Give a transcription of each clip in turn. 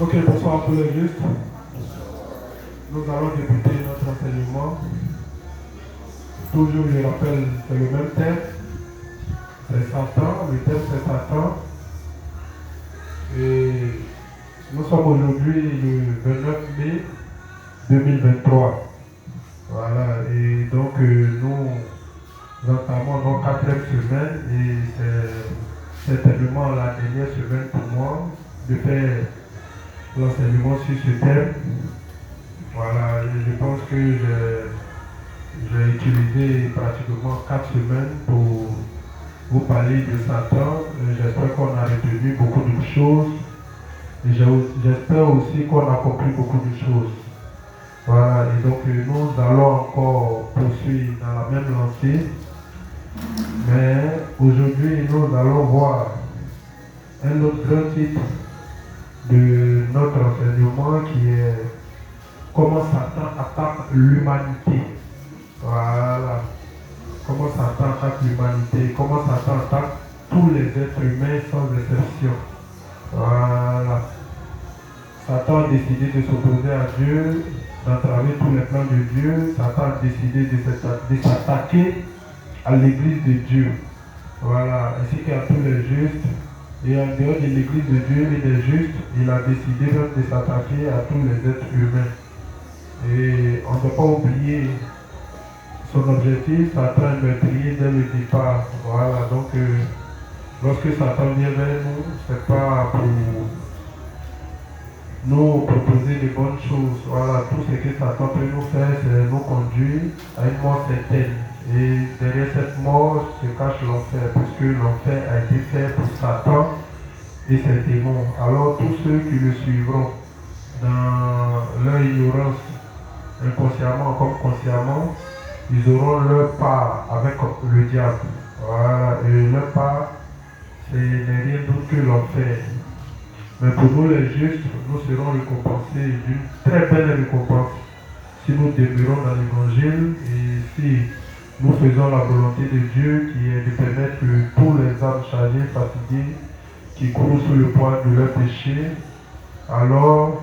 Ok, bonsoir à tous les justes. Nous allons débuter notre enseignement. Toujours, je rappelle, c'est le même thème. C'est Satan. Le thème, c'est Satan. Et nous sommes aujourd'hui le 29 mai 2023. Voilà. Et donc, nous entamons notre 4e semaine. Et c'est certainement la dernière semaine pour moi de faire l'enseignement sur ce thème. Voilà, je pense que j'ai utilisé pratiquement 4 semaines pour vous parler de Satan. J'espère qu'on a retenu beaucoup de choses et j'espère aussi qu'on a compris beaucoup de choses. Voilà, et donc nous allons encore poursuivre dans la même lancée. Mais aujourd'hui, nous allons voir un autre grand titre de notre enseignement qui est comment Satan attaque l'humanité. Voilà. Comment Satan attaque l'humanité. Comment Satan attaque tous les êtres humains sans exception. Voilà. Satan a décidé de s'opposer à Dieu, d'entraver tous les plans de Dieu. Satan a décidé de s'attaquer à l'église de Dieu. Voilà. Ainsi qu'à tous les justes. Et en dehors de l'église de Dieu et des justes, il a décidé même de s'attaquer à tous les êtres humains. Et on ne peut pas oublier son objectif, Satan est meurtrier dès le départ. Voilà, donc lorsque Satan vient vers nous, ce n'est pas pour nous proposer de bonnes choses. Voilà, tout ce que Satan peut nous faire, c'est nous conduire à une mort certaine. Et derrière cette mort se cache l'enfer, puisque l'enfer a été fait pour Satan et ses démons. Alors tous ceux qui le suivront dans leur ignorance, inconsciemment comme consciemment, ils auront leur part avec le diable. Voilà, et leur part, c'est rien d'autre que l'enfer. Mais pour nous les justes, nous serons récompensés d'une très belle récompense si nous demeurons dans l'évangile et si nous faisons la volonté de Dieu qui est de permettre que tous les âmes chargées, fatiguées, qui courent sous le poids de leurs péchés, alors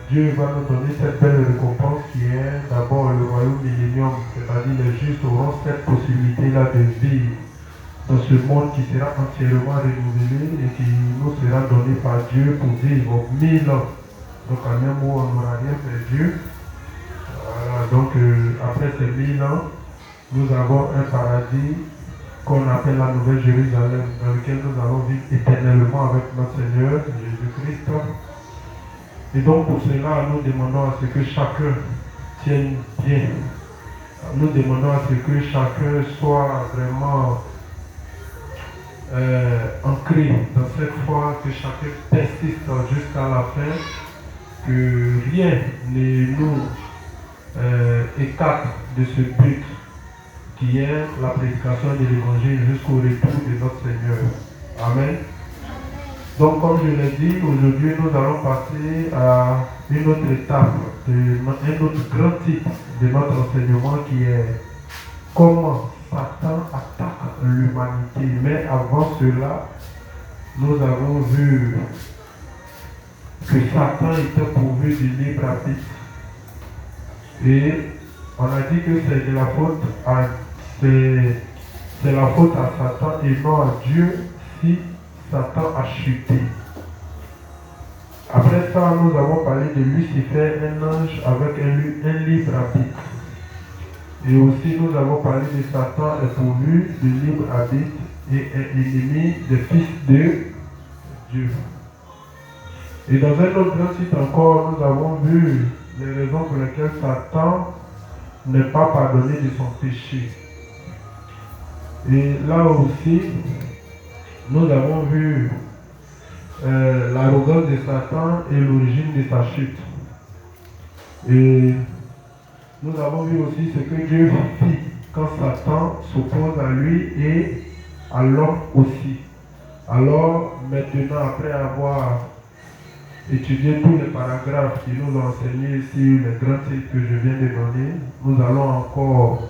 Dieu va nous donner cette belle récompense qui est d'abord le royaume millénium, c'est-à-dire les justes auront cette possibilité-là de vivre dans ce monde qui sera entièrement renouvelé et qui nous sera donné par Dieu pour vivre 1000 ans. Donc en un mot, on n'aura rien perdu. Voilà, donc après ces 1000 ans, nous avons un paradis qu'on appelle la Nouvelle Jérusalem, dans lequel nous allons vivre éternellement avec notre Seigneur Jésus-Christ. Et donc pour cela, nous demandons à ce que chacun tienne bien. Nous demandons à ce que chacun soit vraiment ancré dans cette foi, que chacun persiste jusqu'à la fin, que rien ne nous écarte de ce but qui est la prédication de l'évangile jusqu'au retour de notre Seigneur. Amen. Donc, comme je l'ai dit, aujourd'hui, nous allons passer à une autre étape, un autre grand titre de notre enseignement qui est comment Satan attaque l'humanité. Mais avant cela, nous avons vu que Satan était pourvu du libre arbitre. Et on a dit que c'est de la faute à c'est la faute à Satan et non à Dieu si Satan a chuté. Après ça, nous avons parlé de Lucifer, un ange avec un libre arbitre. Et aussi, nous avons parlé de Satan est pourvu du libre arbitre et est ennemi des fils de Dieu. Et dans un autre grand titre encore, nous avons vu les raisons pour lesquelles Satan n'est pas pardonné de son péché. Et là aussi, nous avons vu l'arrogance de Satan et l'origine de sa chute. Et nous avons vu aussi ce que Dieu fit quand Satan s'oppose à lui et à l'homme aussi. Alors, maintenant, après avoir étudié tous les paragraphes qui nous ont enseignés sur les grands titres que je viens de donner, nous allons encore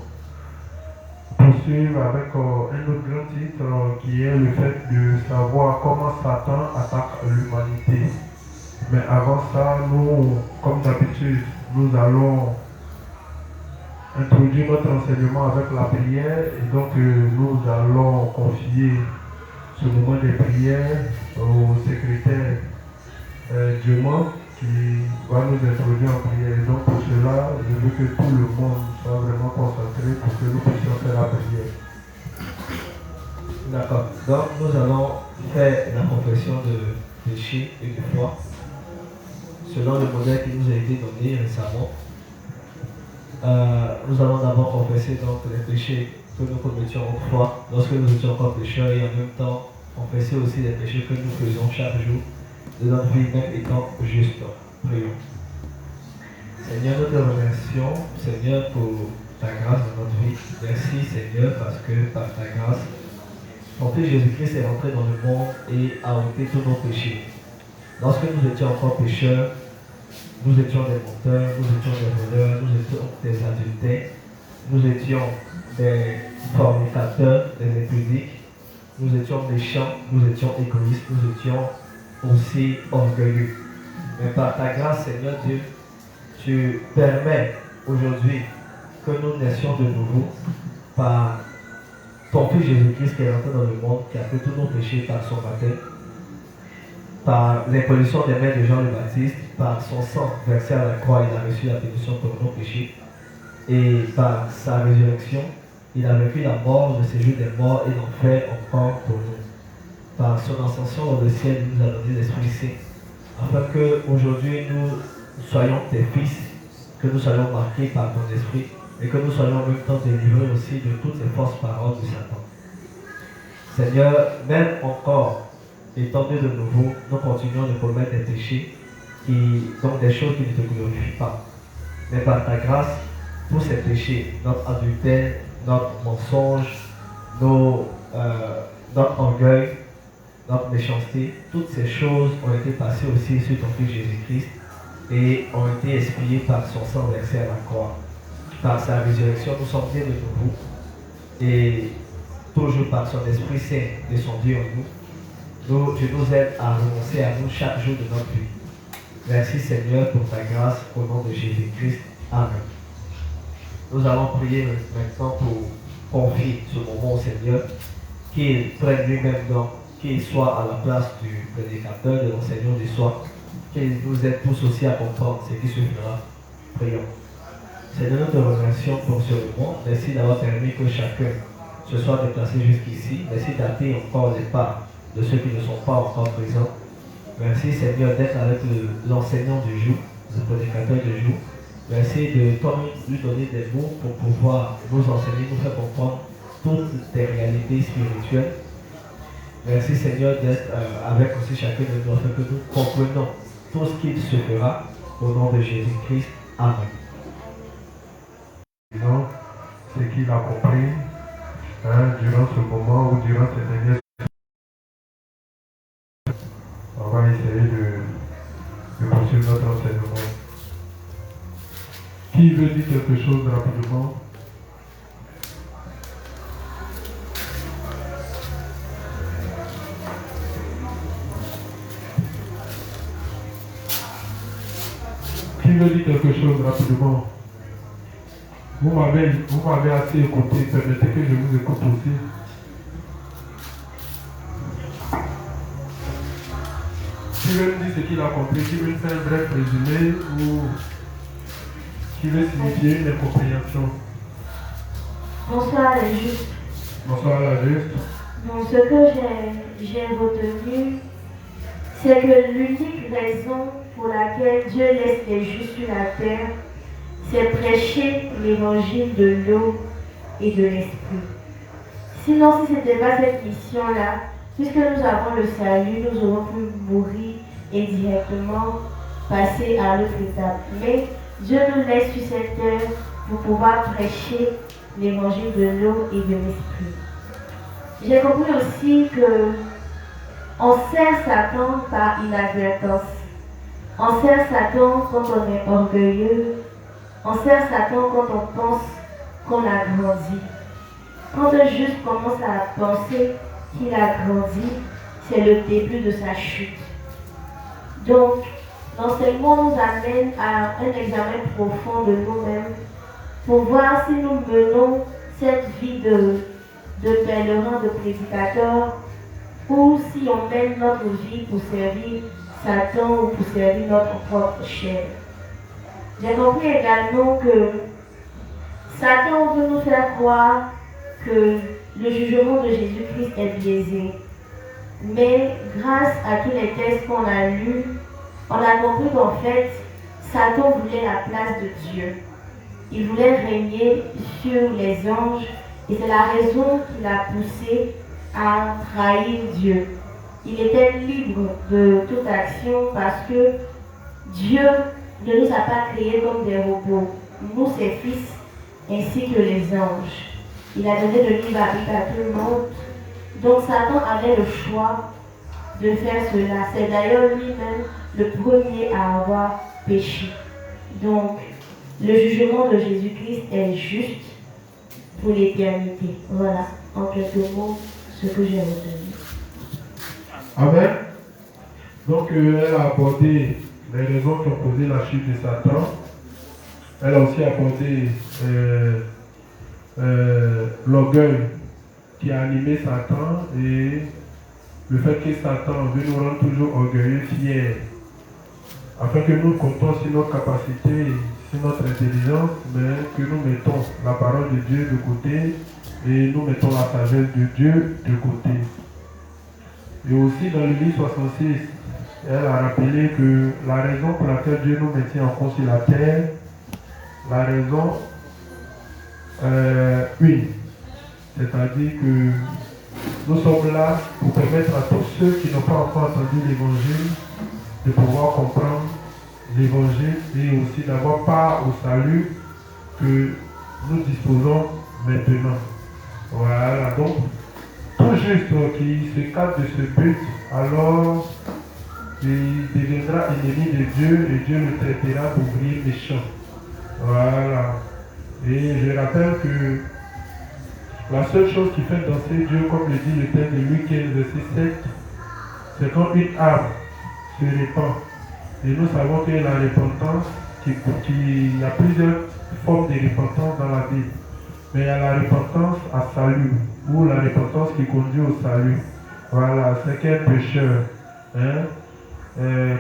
poursuivre avec un autre grand titre qui est le fait de savoir comment Satan attaque l'humanité. Mais avant ça, nous, comme d'habitude, nous allons introduire notre enseignement avec la prière et donc nous allons confier ce moment de prière au secrétaire Dieuman qui va nous introduire en prière. Et donc pour cela, je veux que tout le monde soit vraiment concentré pour que nous puissions faire la prière. D'accord. Donc nous allons faire la confession de péché et de foi selon le modèle qui nous a été donné récemment. Nous allons d'abord confesser donc les péchés que nous commettions autrefois lorsque nous étions encore pécheurs et en même temps confesser aussi les péchés que nous faisons chaque jour de notre vie, même étant juste. Prions. Seigneur, nous te remercions, Seigneur, pour ta grâce dans notre vie. Merci, Seigneur, parce que par ta grâce, ton Fils Jésus-Christ est rentré dans le monde et a ôté tous nos péchés. Lorsque nous étions encore pécheurs, nous étions des menteurs, nous étions des voleurs, nous étions des adultères, nous étions des fornicateurs, des impudiques, nous étions méchants, nous étions égoïstes, nous étions aussi orgueilleux. Mais par ta grâce, Seigneur Dieu, tu permets aujourd'hui que nous naissions de nouveau par ton Fils Jésus-Christ qui est rentré dans le monde, qui a fait tous nos péchés par son baptême, par l'imposition des mains de Jean le Baptiste, par son sang versé à la croix, il a reçu la pénition pour nos péchés, et par sa résurrection, il a vaincu la mort, le séjour des morts et l'enfer encore pour nous. Par son ascension dans le ciel, il nous a donné l'Esprit Saint, afin qu'aujourd'hui nous soyons tes fils, que nous soyons marqués par ton esprit, et que nous soyons en même temps délivrés aussi de toutes les fausses paroles de Satan. Seigneur, même encore, étant nés de nouveau, nous continuons de commettre des péchés, donc des choses qui ne te glorifient pas. Mais par ta grâce, tous ces péchés, notre adultère, notre mensonge, notre orgueil, notre méchanceté, toutes ces choses ont été passées aussi sur ton Fils Jésus-Christ et ont été expiées par son sang versé à la croix. Par sa résurrection, nous sommes nés de nouveau et toujours par son Esprit Saint descendu en nous, tu nous aides à renoncer à nous chaque jour de notre vie. Merci Seigneur pour ta grâce au nom de Jésus-Christ. Amen. Nous allons prier maintenant pour confier ce moment au Seigneur, qu'il prenne lui-même donc, qu'il soit à la place du prédicateur, de l'enseignant du soir, qu'il nous aide tous aussi à comprendre ce qui se fera. Prions. Seigneur, nous te remercions pour ce moment. Merci d'avoir permis que chacun se soit déplacé jusqu'ici. Merci d'appeler encore les pas de ceux qui ne sont pas encore présents. Merci Seigneur d'être avec l'enseignant du jour, le prédicateur du jour. Merci de lui donner des mots pour pouvoir nous enseigner, nous faire comprendre toutes les réalités spirituelles. Merci Seigneur d'être avec aussi chacun de nous afin que nous comprenions tout ce qu'il se fera au nom de Jésus-Christ. Amen. Non, ce qu'il a compris durant ce moment ou durant ces dernières on va essayer de poursuivre notre enseignement. Qui veut dire quelque chose rapidement? Qui veut dire quelque chose rapidement? Vous m'avez assez écouté, permettez que je vous écoute aussi. Qui veut me dire ce qu'il a compris, qui veut faire un bref résumé ou qui veut signifier une incompréhension? Bonsoir les justes. Bonsoir la juste. Bon, ce que j'ai retenu, c'est que l'unique raison pour laquelle Dieu laisse les justes sur la terre, c'est prêcher l'évangile de l'eau et de l'esprit. Sinon, si ce n'était pas cette mission-là, puisque nous avons le salut, nous aurons pu mourir et directement passer à l'autre étape. Mais Dieu nous laisse sur cette terre pour pouvoir prêcher l'évangile de l'eau et de l'esprit. J'ai compris aussi que on sert Satan par inadvertance. On sert Satan quand on est orgueilleux. On sert Satan quand on pense qu'on a grandi. Quand un juste commence à penser qu'il a grandi, c'est le début de sa chute. Donc, l'enseignement nous amène à un examen profond de nous-mêmes pour voir si nous menons cette vie de pèlerin, de prédicateur, ou si on mène notre vie pour servir Satan ou pour servir notre propre chair. J'ai compris également que Satan veut nous faire croire que le jugement de Jésus-Christ est biaisé. Mais grâce à tous les textes qu'on a lus, on a compris qu'en fait, Satan voulait la place de Dieu. Il voulait régner sur les anges et c'est la raison qui l'a poussé à trahir Dieu. Il était libre de toute action parce que Dieu ne nous a pas créés comme des robots, nous ses fils ainsi que les anges. Il a donné de libre arbitre à tout le monde. Donc Satan avait le choix de faire cela. C'est d'ailleurs lui-même le premier à avoir péché. Donc le jugement de Jésus-Christ est juste pour l'éternité. Voilà, en quelques mots, ce que j'ai retenu. Amen. Donc elle a abordé les raisons qui ont causé la chute de Satan. Elle a aussi abordé l'orgueil qui a animé Satan et le fait que Satan veut nous rendre toujours orgueilleux, fiers, afin que nous comptons sur nos capacités, sur notre intelligence, mais que nous mettons la parole de Dieu de côté et nous mettons la sagesse de Dieu de côté. Et aussi dans le livre 66, elle a rappelé que la raison pour laquelle Dieu nous maintient encore sur la terre, la raison une, c'est-à-dire que nous sommes là pour permettre à tous ceux qui n'ont pas encore entendu l'évangile de pouvoir comprendre l'évangile et aussi d'avoir part au salut que nous disposons maintenant. Voilà, donc tout juste qui se cadre de ce but, alors il deviendra ennemi de Dieu et Dieu le traitera d'ouvrier méchant. Voilà. Et je rappelle que la seule chose qui fait danser Dieu, comme le dit le texte de Luc 15, verset 7, c'est quand une âme se répand. Et nous savons que la repentance, il y a plusieurs formes de repentance dans la Bible. Mais il y a la repentance à salut, ou la repentance qui conduit au salut. Voilà, c'est qu'un pécheur,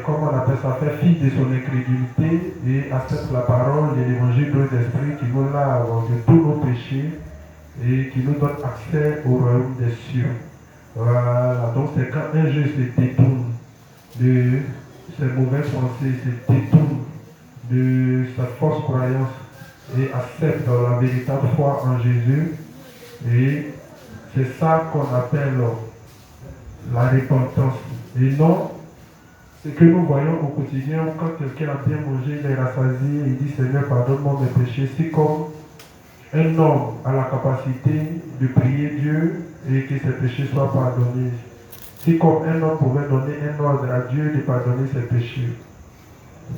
comment on appelle ça, fait fi de son incrédulité et accepte la parole de l'évangile de l'Esprit qui nous lave de tous nos péchés et qui nous donne accès au royaume des cieux. Voilà, donc c'est quand un juste se détourne de ses mauvaises pensées, se détourne de sa fausse croyance et accepte la véritable foi en Jésus. Et c'est ça qu'on appelle la repentance. Et non, ce que nous voyons au quotidien, quand quelqu'un a bien mangé, il est rassasié, il dit Seigneur, pardonne-moi mes péchés. C'est comme un homme a la capacité de prier Dieu et que ses péchés soient pardonnés. C'est comme un homme pouvait donner un ordre à Dieu de pardonner ses péchés.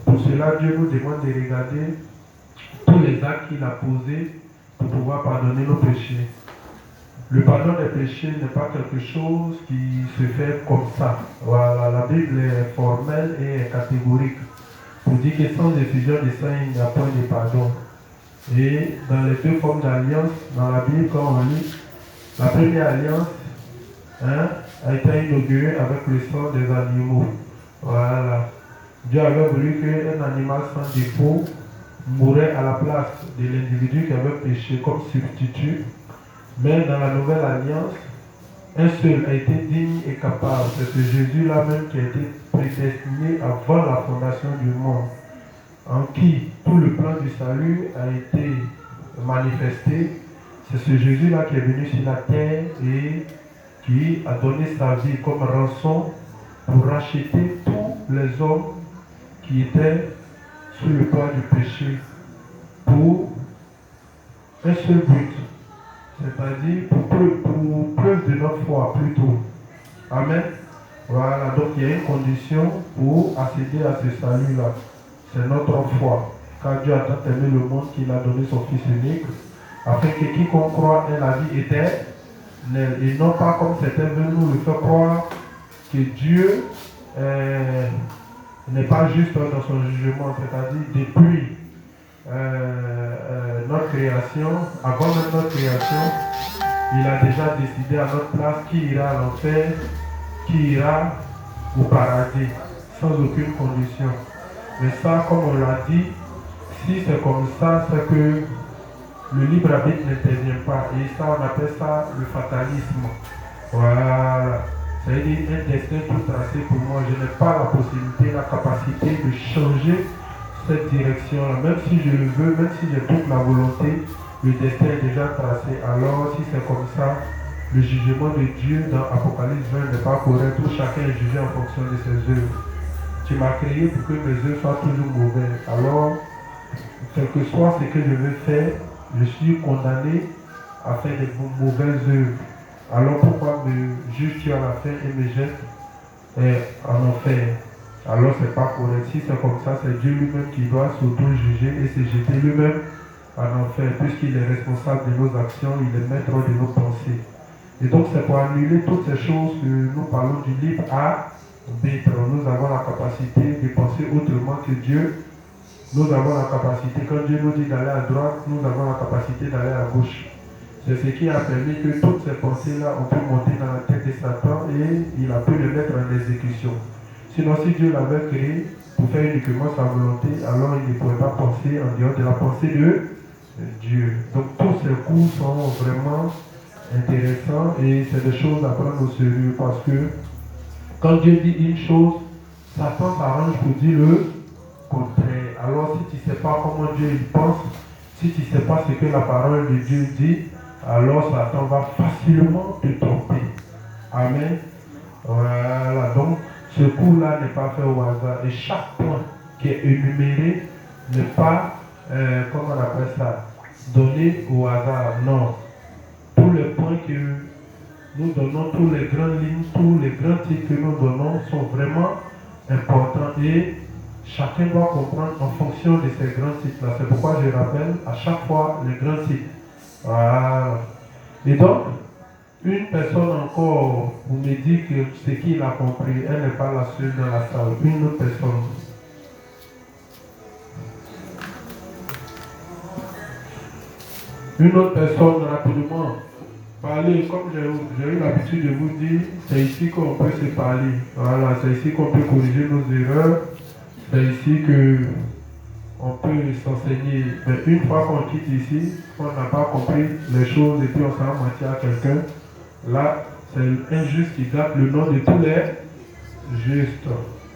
Pour cela, Dieu nous demande de regarder tous les actes qu'il a posés pour pouvoir pardonner nos péchés. Le pardon des péchés n'est pas quelque chose qui se fait comme ça. Voilà, la Bible est formelle et catégorique pour dire que sans effusion de sang, il n'y a point de pardon. Et dans les deux formes d'alliance, dans la Bible, quand on lit, la première alliance a été inaugurée avec le sang des animaux. Voilà. Dieu avait voulu qu'un animal sans défaut mourait à la place de l'individu qui avait péché comme substitut. Mais dans la nouvelle alliance, un seul a été digne et capable. C'est ce Jésus-là même qui a été prédestiné avant la fondation du monde, en qui tout le plan du salut a été manifesté. C'est ce Jésus-là qui est venu sur la terre et qui a donné sa vie comme rançon pour racheter tous les hommes qui étaient sous le poids du péché pour un seul but. C'est-à-dire pour preuve de notre foi plutôt. Amen. Voilà, donc il y a une condition pour accéder à ce salut-là. C'est notre foi. Car Dieu a tant aimé le monde qu'il a donné son Fils unique, afin que quiconque croit ait la vie éternelle, et non pas comme certains veulent nous le faire croire que Dieu n'est pas juste dans son jugement, c'est-à-dire depuis notre création, avant même notre création, il a déjà décidé à notre place qui ira à l'enfer, qui ira au paradis, sans aucune condition. Mais ça, comme on l'a dit, si c'est comme ça, c'est que le libre arbitre n'intervient pas. Et ça, on appelle ça le fatalisme. Voilà. C'est-à-dire un destin tout tracé pour moi. Je n'ai pas la possibilité, la capacité de changer cette direction-là. Même si je le veux, même si j'ai toute la volonté, le destin est déjà tracé. Alors, si c'est comme ça, le jugement de Dieu dans Apocalypse 20 n'est pas correct, où chacun est jugé en fonction de ses œuvres. Tu m'as créé pour que mes œuvres soient toujours mauvaises. Alors, quel que soit ce que je veux faire, je suis condamné à faire des mauvaises œuvres. Alors pourquoi me juges-tu à la fin et me jettes en enfer? Alors c'est pas correct. Si c'est comme ça, c'est Dieu lui-même qui doit s'auto-juger et se jeter lui-même en enfer, puisqu'il est responsable de nos actions, il est maître de nos pensées. Et donc c'est pour annuler toutes ces choses que nous parlons du libre arbitre. Nous avons la capacité de penser autrement que Dieu. Nous avons la capacité, quand Dieu nous dit d'aller à droite, nous avons la capacité d'aller à gauche. C'est ce qui a permis que toutes ces pensées-là ont pu monter dans la tête de Satan et il a pu les mettre en exécution. Sinon, si Dieu l'avait créé pour faire uniquement sa volonté, alors il ne pourrait pas penser en dehors de la pensée de Dieu. Donc tous ces coups sont vraiment intéressants et c'est des choses à prendre au sérieux parce que quand Dieu dit une chose, Satan s'arrange pour dire le contraire. Alors si tu ne sais pas comment Dieu il pense, si tu ne sais pas ce que la parole de Dieu dit, alors Satan va facilement te tromper. Amen. Voilà, donc ce coup-là n'est pas fait au hasard. Et chaque point qui est énuméré n'est pas, comment on appelle ça, donné au hasard. Non. Tous les points que nous donnons, tous les grandes lignes, tous les grands titres que nous donnons sont vraiment importants. Et chacun doit comprendre en fonction de ces grands titres-là. C'est pourquoi je rappelle à chaque fois les grands titres. Voilà. Et donc, une personne encore vous me dit que ce qu'il a compris, elle n'est pas la seule dans la salle. Une autre personne. Une autre personne, rapidement. Parler, comme j'ai eu l'habitude de vous dire, c'est ici qu'on peut se parler. Voilà, c'est ici qu'on peut corriger nos erreurs. C'est ici que on peut s'enseigner. Mais une fois qu'on quitte ici, on n'a pas compris les choses et puis on s'en mentir à quelqu'un, là, c'est un juste qui gâte le nom de tous les justes.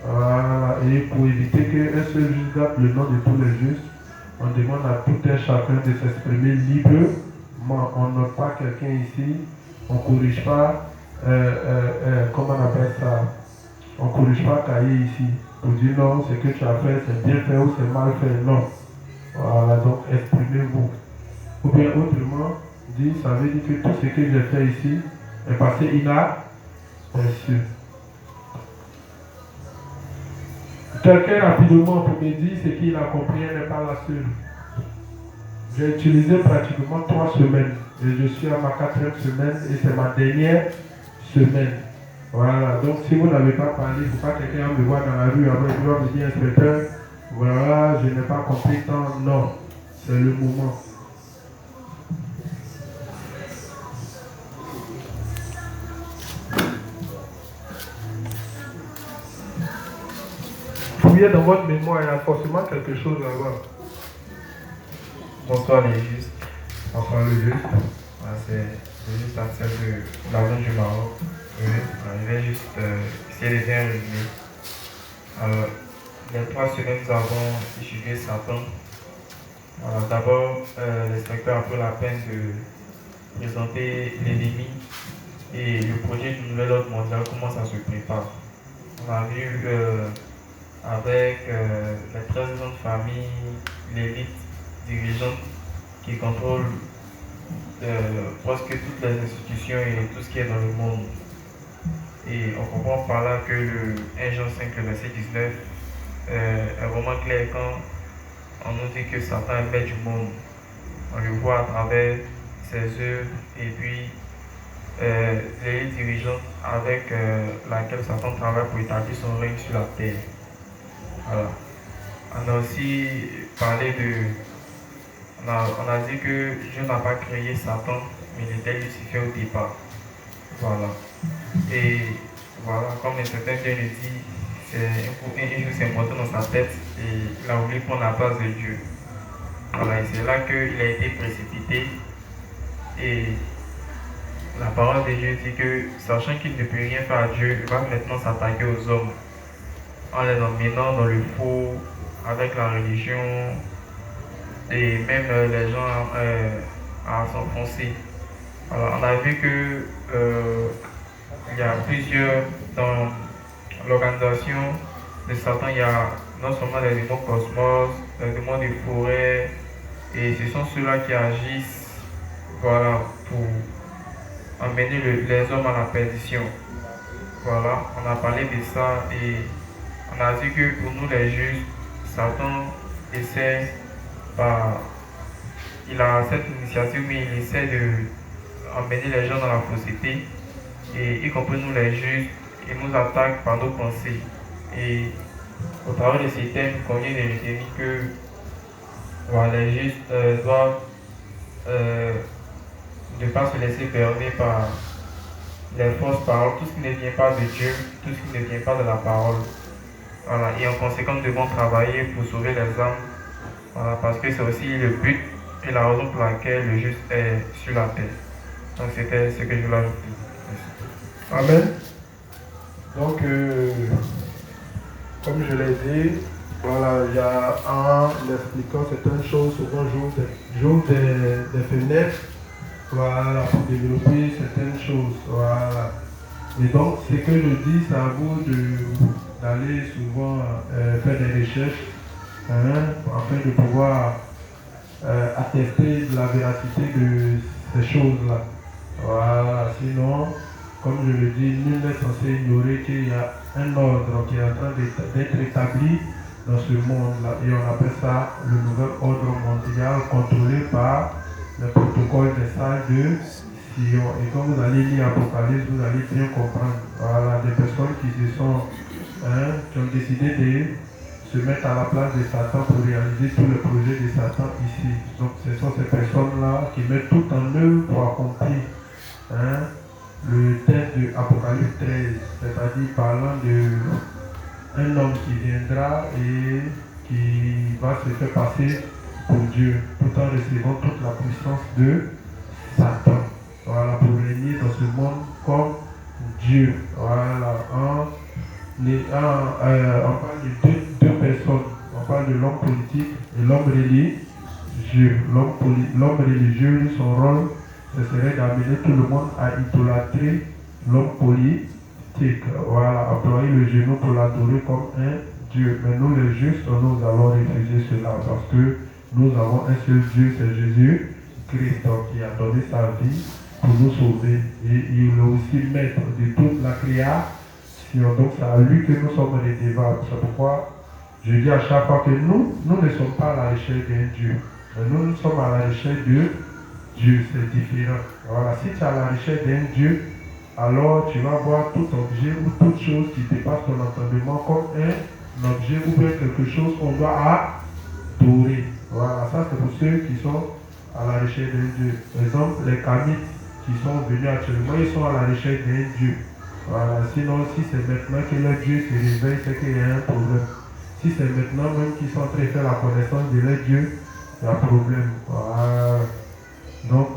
Voilà. Et pour éviter qu'un seul juste gâte le nom de tous les justes, on demande à tout un chacun de s'exprimer librement. On n'a pas quelqu'un ici, on ne corrige pas, comment on appelle ça, on ne corrige pas cahier ici. Pour dire non, ce que tu as fait, c'est bien fait ou c'est mal fait. Non. Voilà, donc exprimez-vous. Ou bien autrement, dit, ça veut dire que tout ce que j'ai fait ici est passé inaperçu. Quelqu'un rapidement pour me dire ce qu'il a compris, elle n'est pas la seule. J'ai utilisé pratiquement 3 semaines et je suis à ma 4e semaine et c'est ma dernière semaine. Voilà, donc si vous n'avez pas parlé, il ne faut pas que quelqu'un me voit dans la rue, après il va me dire, inspecteur, voilà, je n'ai pas compris tant. Non, c'est le moment. Fouillez dans votre mémoire, il y a forcément quelque chose là-bas. Bonsoir les justes. Bonsoir le juste. C'est juste à celle de la zone du Maroc. Oui. Je vais juste essayer de faire un résumé. Alors, les 3 semaines nous avons étudié Satan. Alors, d'abord, l'inspecteur a pris la peine de présenter l'ennemi et le projet du nouvel ordre mondial, comment ça se prépare. On a vu avec les 13 grandes familles, l'élite dirigeante qui contrôle presque toutes les institutions et tout ce qui est dans le monde. Et on comprend par là que le 1 Jean 5, le verset 19 est vraiment clair quand on nous dit que Satan est maître du monde. on le voit à travers ses œuvres et puis les dirigeants avec laquelle Satan travaille pour établir son règne sur la terre. Voilà. On a aussi parlé on a dit que Dieu n'a pas créé Satan, mais il était Lucifer au départ. Voilà. Et voilà, comme certains vient le dire, c'est une chose importante dans sa tête et il a voulu prendre la place de Dieu. Voilà, et c'est là qu'il a été précipité. Et la parole de Dieu dit que, sachant qu'il ne peut rien faire à Dieu, il va maintenant s'attaquer aux hommes en les emmenant dans le faux, avec la religion, et même les gens à s'enfoncer. Alors, on a vu que il y a plusieurs dans l'organisation de Satan. Il y a non seulement les démons cosmos, les démons des forêts, et ce sont ceux-là qui agissent, voilà, pour emmener les hommes à la perdition. Voilà, on a parlé de ça et on a dit que pour nous les justes, Satan essaie il a cette initiative, mais il essaie d'emmener les gens dans la fausseté, et y compris nous les justes, il nous attaque par nos pensées. Et au travers de ces thèmes, il convient de retenir que voilà, les justes doivent ne pas se laisser berner par les fausses paroles, tout ce qui ne vient pas de Dieu, tout ce qui ne vient pas de la parole. Voilà. Et en conséquence, nous devons travailler pour sauver les âmes. Voilà, parce que c'est aussi le but et la raison pour laquelle le juste est sur la terre. Donc c'était ce que je voulais ajouter. Amen. Donc, comme je l'ai dit, voilà, il y a en expliquant certaines choses, souvent j'ouvre des fenêtres, voilà, pour développer certaines choses. Voilà. Et donc, ce que je dis, c'est à vous d'aller souvent faire des recherches, afin de pouvoir attester de la véracité de ces choses-là. Voilà, sinon, comme je le dis, nul n'est censé ignorer qu'il y a un ordre qui est en train d'être établi dans ce monde-là. Et on appelle ça le nouvel ordre mondial contrôlé par le protocole des sages de Sion. Et quand vous allez lire Apocalypse, vous allez bien comprendre. Voilà, des personnes qui qui ont décidé de se mettre à la place de Satan pour réaliser tous les projets de Satan ici. Donc ce sont ces personnes-là qui mettent tout en œuvre pour accomplir le texte de Apocalypse 13, c'est-à-dire parlant d'un homme qui viendra et qui va se faire passer pour Dieu, tout en recevant toute la puissance de Satan. Voilà, pour régner dans ce monde comme Dieu. Voilà, on parle de deux personnes. On parle de l'homme politique et l'homme religieux. L'homme religieux, son rôle, ce serait d'amener tout le monde à idolâtrer l'homme politique. Voilà, employer le genou pour l'adorer comme un Dieu. Mais nous, les justes, nous allons refuser cela parce que nous avons un seul Dieu, c'est Jésus-Christ, qui a donné sa vie pour nous sauver. Et il est aussi maître de toute la création. Donc c'est à lui que nous sommes redevables. C'est pourquoi je dis à chaque fois que nous ne sommes pas à la recherche d'un Dieu. Mais nous sommes à la recherche de Dieu, c'est différent. Voilà, si tu es à la recherche d'un Dieu, alors tu vas voir tout objet ou toute chose qui dépasse ton entendement comme un objet ou bien quelque chose qu'on doit adorer. Voilà, ça c'est pour ceux qui sont à la recherche d'un Dieu. Par exemple, les Kamites qui sont venus actuellement, ils sont à la recherche d'un Dieu. Voilà, sinon si c'est maintenant que leur Dieu se réveille, c'est qu'il y a un problème. Si c'est maintenant même qu'ils sont en train de faire la connaissance de leur Dieu, il y a un problème. Voilà. Donc,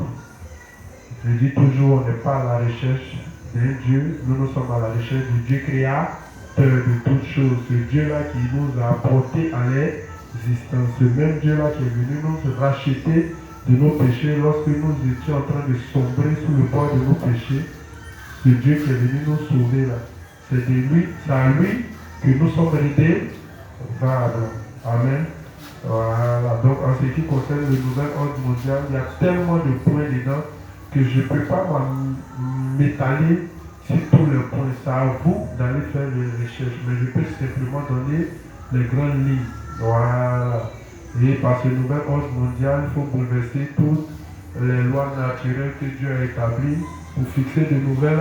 je dis toujours, on n'est pas à la recherche d'un Dieu, nous sommes à la recherche du Dieu créateur de toutes choses. Ce Dieu-là qui nous a apporté à l'existence. Ce même Dieu-là qui est venu nous racheter de nos péchés lorsque nous étions en train de sombrer sous le poids de nos péchés. Ce Dieu qui est venu nous sauver là. C'est de lui, c'est à lui que nous sommes redevables. Amen. Voilà. Donc en ce qui concerne le nouvel ordre mondial, il y a tellement de points dedans que je ne peux pas m'étaler sur tous les points. C'est à vous d'aller faire les recherches. Mais je peux simplement donner les grandes lignes. Voilà. Et par ce nouvel ordre mondial, il faut bouleverser toutes les lois naturelles que Dieu a établies pour fixer de nouvelles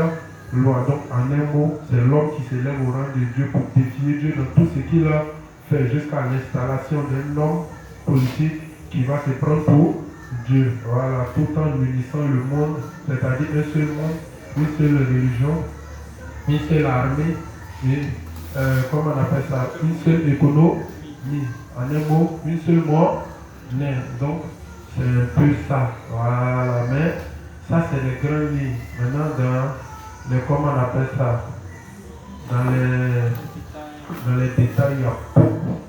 lois. Donc, en un mot, c'est l'homme qui s'élève au rang de Dieu pour défier Dieu dans tout ce qu'il a fait jusqu'à l'installation d'un homme politique qui va se prendre pour Dieu. Voilà, tout en unissant le monde, c'est-à-dire un seul monde, une seule religion, une seule armée, et comment on appelle ça, une seule économie. En un mot, une seule mort. Donc, c'est un peu ça. Voilà, mais ça, c'est les grandes lignes. Maintenant, dans les, comment on appelle ça, dans les détails, il y a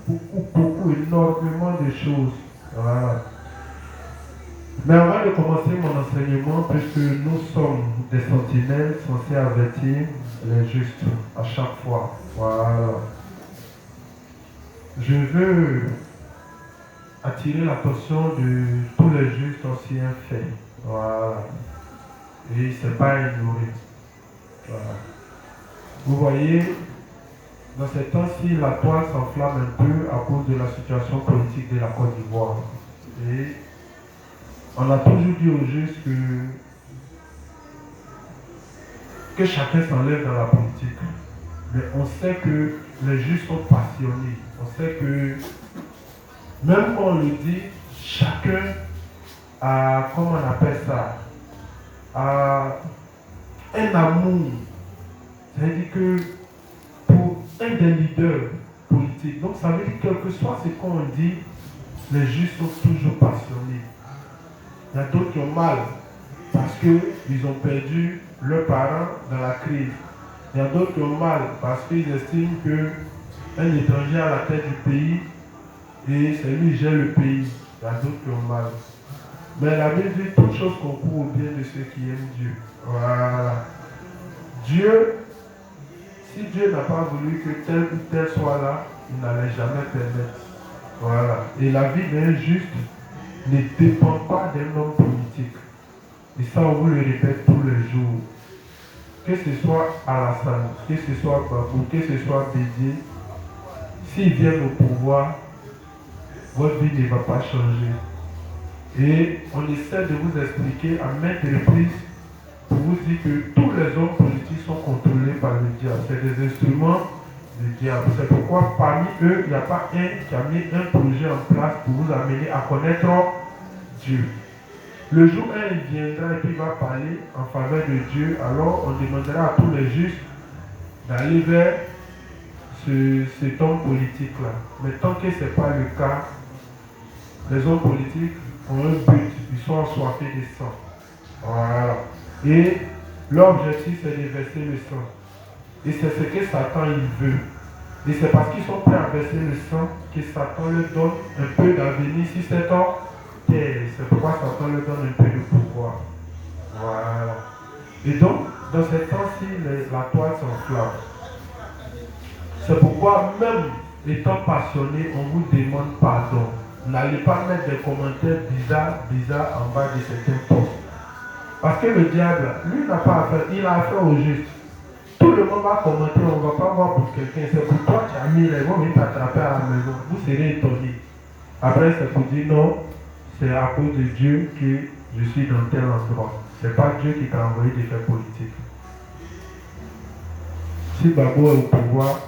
beaucoup, énormément de choses. Voilà. Mais avant de commencer mon enseignement, puisque nous sommes des sentinelles censés avertir les justes à chaque fois. Voilà. Je veux attirer l'attention de tous les justes anciens faits. Voilà. Et ce n'est pas ignoré. Voilà. Vous voyez, dans ces temps-ci, la toile s'enflamme un peu à cause de la situation politique de la Côte d'Ivoire. Et on a toujours dit aux justes que chacun s'enlève dans la politique. Mais on sait que les justes sont passionnés. On sait que, même quand on le dit, chacun a, comment on appelle ça, a un amour. C'est-à-dire que pour un des leaders politiques, donc ça veut dire quel que soit ce qu'on dit, les justes sont toujours passionnés. Il y a d'autres qui ont mal parce qu'ils ont perdu leurs parents dans la crise. Il y a d'autres qui ont mal parce qu'ils estiment qu'un étranger à la tête du pays et c'est lui qui gère le pays. Il y a d'autres qui ont mal. Mais la Bible dit toute chose concourt au bien de ceux qui aiment Dieu. Voilà. Dieu, si Dieu n'a pas voulu que tel ou tel soit là, il n'allait jamais permettre. Voilà. Et la vie d'un juste ne dépend pas d'un homme politique. Et ça, on vous le répète tous les jours. Que ce soit Alassane, que ce soit Babou, que ce soit Bédié, s'ils viennent au pouvoir, votre vie ne va pas changer. Et on essaie de vous expliquer à maintes reprises pour vous dire que tous les hommes politiques sont contrôlés par le diable. C'est des instruments du diable. C'est pourquoi parmi eux, il n'y a pas un qui a mis un projet en place pour vous amener à connaître Dieu. Le jour où il viendra et puis il va parler en faveur de Dieu, alors on demandera à tous les justes d'aller vers cet homme politique-là. Mais tant que ce n'est pas le cas, les hommes politiques ont un but, ils sont assoiffés de sang. Voilà. Et l'objectif, c'est de verser le sang. Et c'est ce que Satan il veut. Et c'est parce qu'ils sont prêts à verser le sang que Satan leur donne un peu d'avenir sur cette terre. C'est pourquoi Satan leur donne un peu de pouvoir. Voilà. Et donc, dans ces temps-ci, la toile s'enflamme. C'est pourquoi, même étant passionné, on vous demande pardon. N'allez pas mettre des commentaires bizarres en bas de certains posts. Parce que le diable, lui n'a pas affaire, il a affaire au juste. Tout le monde va commenter, on ne va pas voir pour quelqu'un. C'est pour toi qui as mis les mots, ils t'attraper à la maison. Vous serez étonné. Après, c'est pour dire non, c'est à cause de Dieu que je suis dans tel endroit. Ce n'est pas Dieu qui t'a envoyé de faire politique. Si Babo est au pouvoir,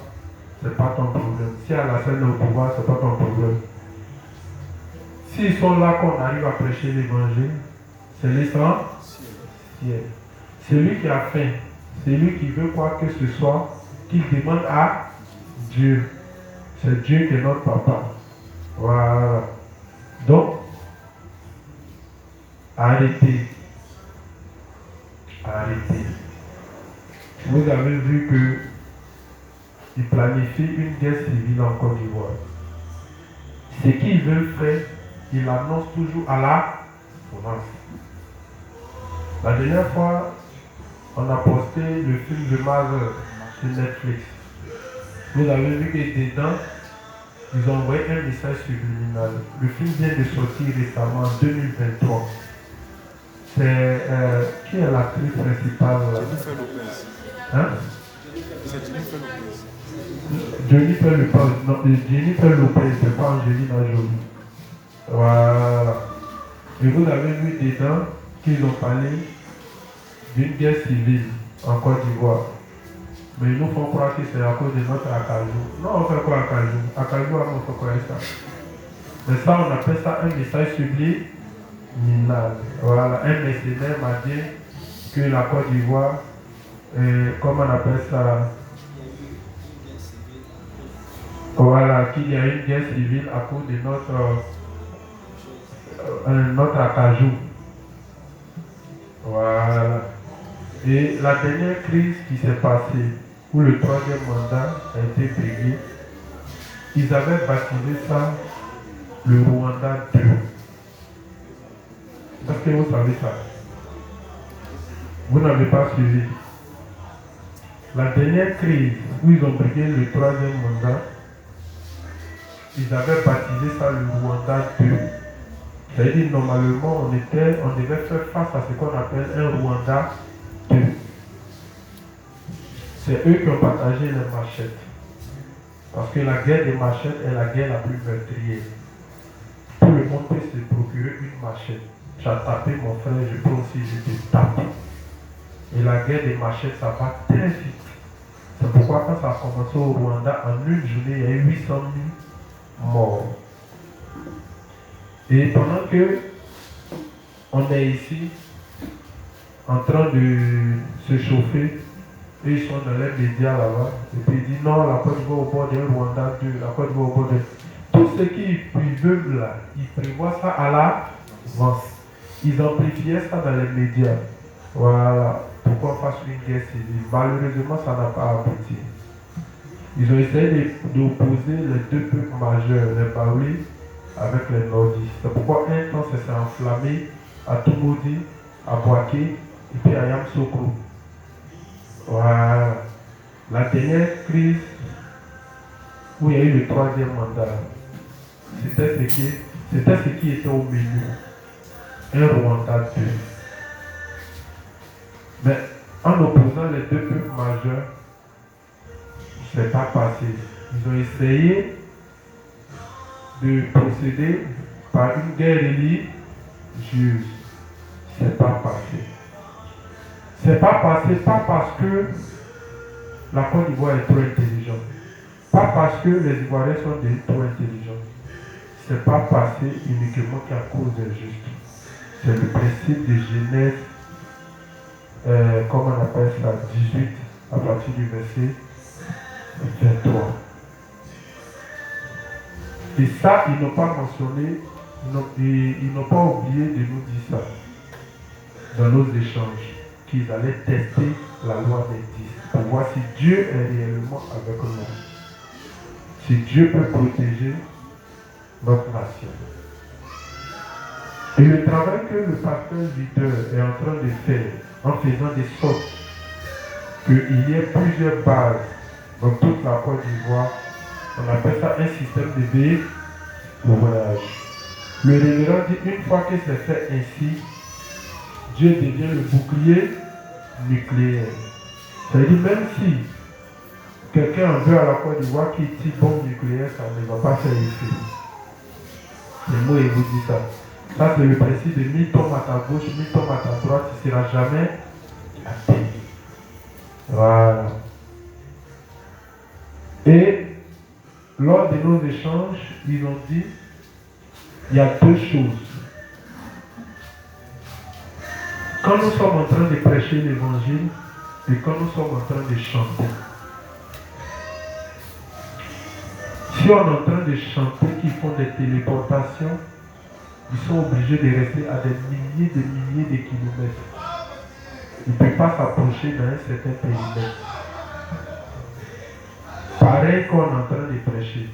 ce n'est pas ton problème. Si Alassane est au pouvoir, ce n'est pas ton problème. S'ils sont là qu'on arrive à prêcher l'évangile, c'est l'essentiel. Celui qui a faim, celui qui veut quoi que ce soit, qu'il demande à Dieu. C'est Dieu qui est notre papa. Voilà. Donc, arrêtez. Arrêtez. Vous avez vu qu'il planifie une guerre civile en Côte d'Ivoire. Ce qu'ils veulent faire, il annonce toujours à la France. La dernière fois, on a posté le film de Marvel sur Netflix. Vous avez vu que dedans, ils ont envoyé un message subliminal. Le film vient de sortir récemment en 2023. C'est qui est l'actrice principale là? Jennifer Lopez. Hein? C'est Jennifer Lopez. Jennifer Lopez, non, Jennifer Lopez, c'est pas Angelina Jolie. Voilà. Et vous avez vu dedans qu'ils ont parlé d'une guerre civile en Côte d'Ivoire. Mais ils nous font croire que c'est à cause de notre acajou. Non, on fait quoi acajou? Acajou, on fait quoi ça? Mais ça, on appelle ça un message subliminal. Voilà, un mercenaire m'a dit que la Côte d'Ivoire, comment on appelle ça? Voilà, qu'il y a une guerre civile à cause de notre acajou. Voilà. Et la dernière crise qui s'est passée, où le troisième mandat a été payé, ils avaient baptisé ça le Rwanda 2. Est-ce que vous savez ça? Vous n'avez pas suivi. La dernière crise où ils ont brigué le troisième mandat, ils avaient baptisé ça le Rwanda 2. C'est-à-dire normalement on devait faire face à ce qu'on appelle un Rwanda 2. C'est eux qui ont partagé les machettes. Parce que la guerre des machettes est la guerre la plus meurtrière. Tout le monde peut se procurer une machette. Tu as tapé mon frère, je peux aussi, je te tape. Et la guerre des machettes, ça va très vite. C'est pourquoi quand ça a commencé au Rwanda, en une journée, il y a eu 800 000 morts. Et pendant que on est ici, en train de se chauffer, et ils sont dans les médias là-bas, et puis ils disent non, la Côte d'Ivoire au bord d'un Rwanda 2, la Côte d'Ivoire au bord de... Tout ce qu'ils veulent là, ils prévoient ça à l'avance. Ils amplifiaient ça dans les médias. Voilà, pourquoi on fasse une guerre civile. Malheureusement, ça n'a pas abouti. Ils ont essayé d'opposer les deux peuples majeurs, les Baoulés avec les Nordistes. C'est pourquoi un temps ça s'est enflammé à Toumoudi, à Boaké et puis à Yamsoukro. Voilà. La dernière crise où il y a eu le troisième mandat, c'était ce qui était au milieu. Un Rwanda 2. Mais en opposant les deux peuples majeurs, ce n'est pas passé. Ils ont essayé de procéder par une guerre religieuse. Ce n'est pas passé. Ce n'est pas passé, pas parce que la Côte d'Ivoire est trop intelligente. Pas parce que les Ivoiriens sont trop intelligents. Ce n'est pas passé uniquement qu'à cause des justes. C'est le principe de Genèse, comment on appelle ça, 18, à partir du verset 23. Et ça, ils n'ont pas mentionné, ils n'ont pas oublié de nous dire ça dans nos échanges, qu'ils allaient tester la loi des 10 pour voir si Dieu est réellement avec nous. Si Dieu peut protéger notre nation. Et le travail que le pasteur leader est en train de faire, en faisant des sortes qu'il y ait plusieurs bases dans toute la Côte d'Ivoire, on appelle ça un système de déouvrage. Le révérend dit une fois que c'est fait ainsi, Dieu devient le bouclier nucléaire. C'est-à-dire même si quelqu'un en veut à la Côte d'Ivoire qui tire bombe nucléaire, ça ne va pas faire effet. Le mot il vous dit ça. Ça c'est le principe de 1000 tombes à ta gauche, 1000 tombes à ta droite, tu ne seras jamais atteint. Voilà. Et lors de nos échanges, ils ont dit il y a deux choses. Quand nous sommes en train de prêcher l'évangile et quand nous sommes en train de chanter. Si on est en train de chanter qui font des téléportations, ils sont obligés de rester à des milliers de kilomètres. Ils ne peuvent pas s'approcher dans un certain périmètre. Pareil qu'on est en train de prêcher.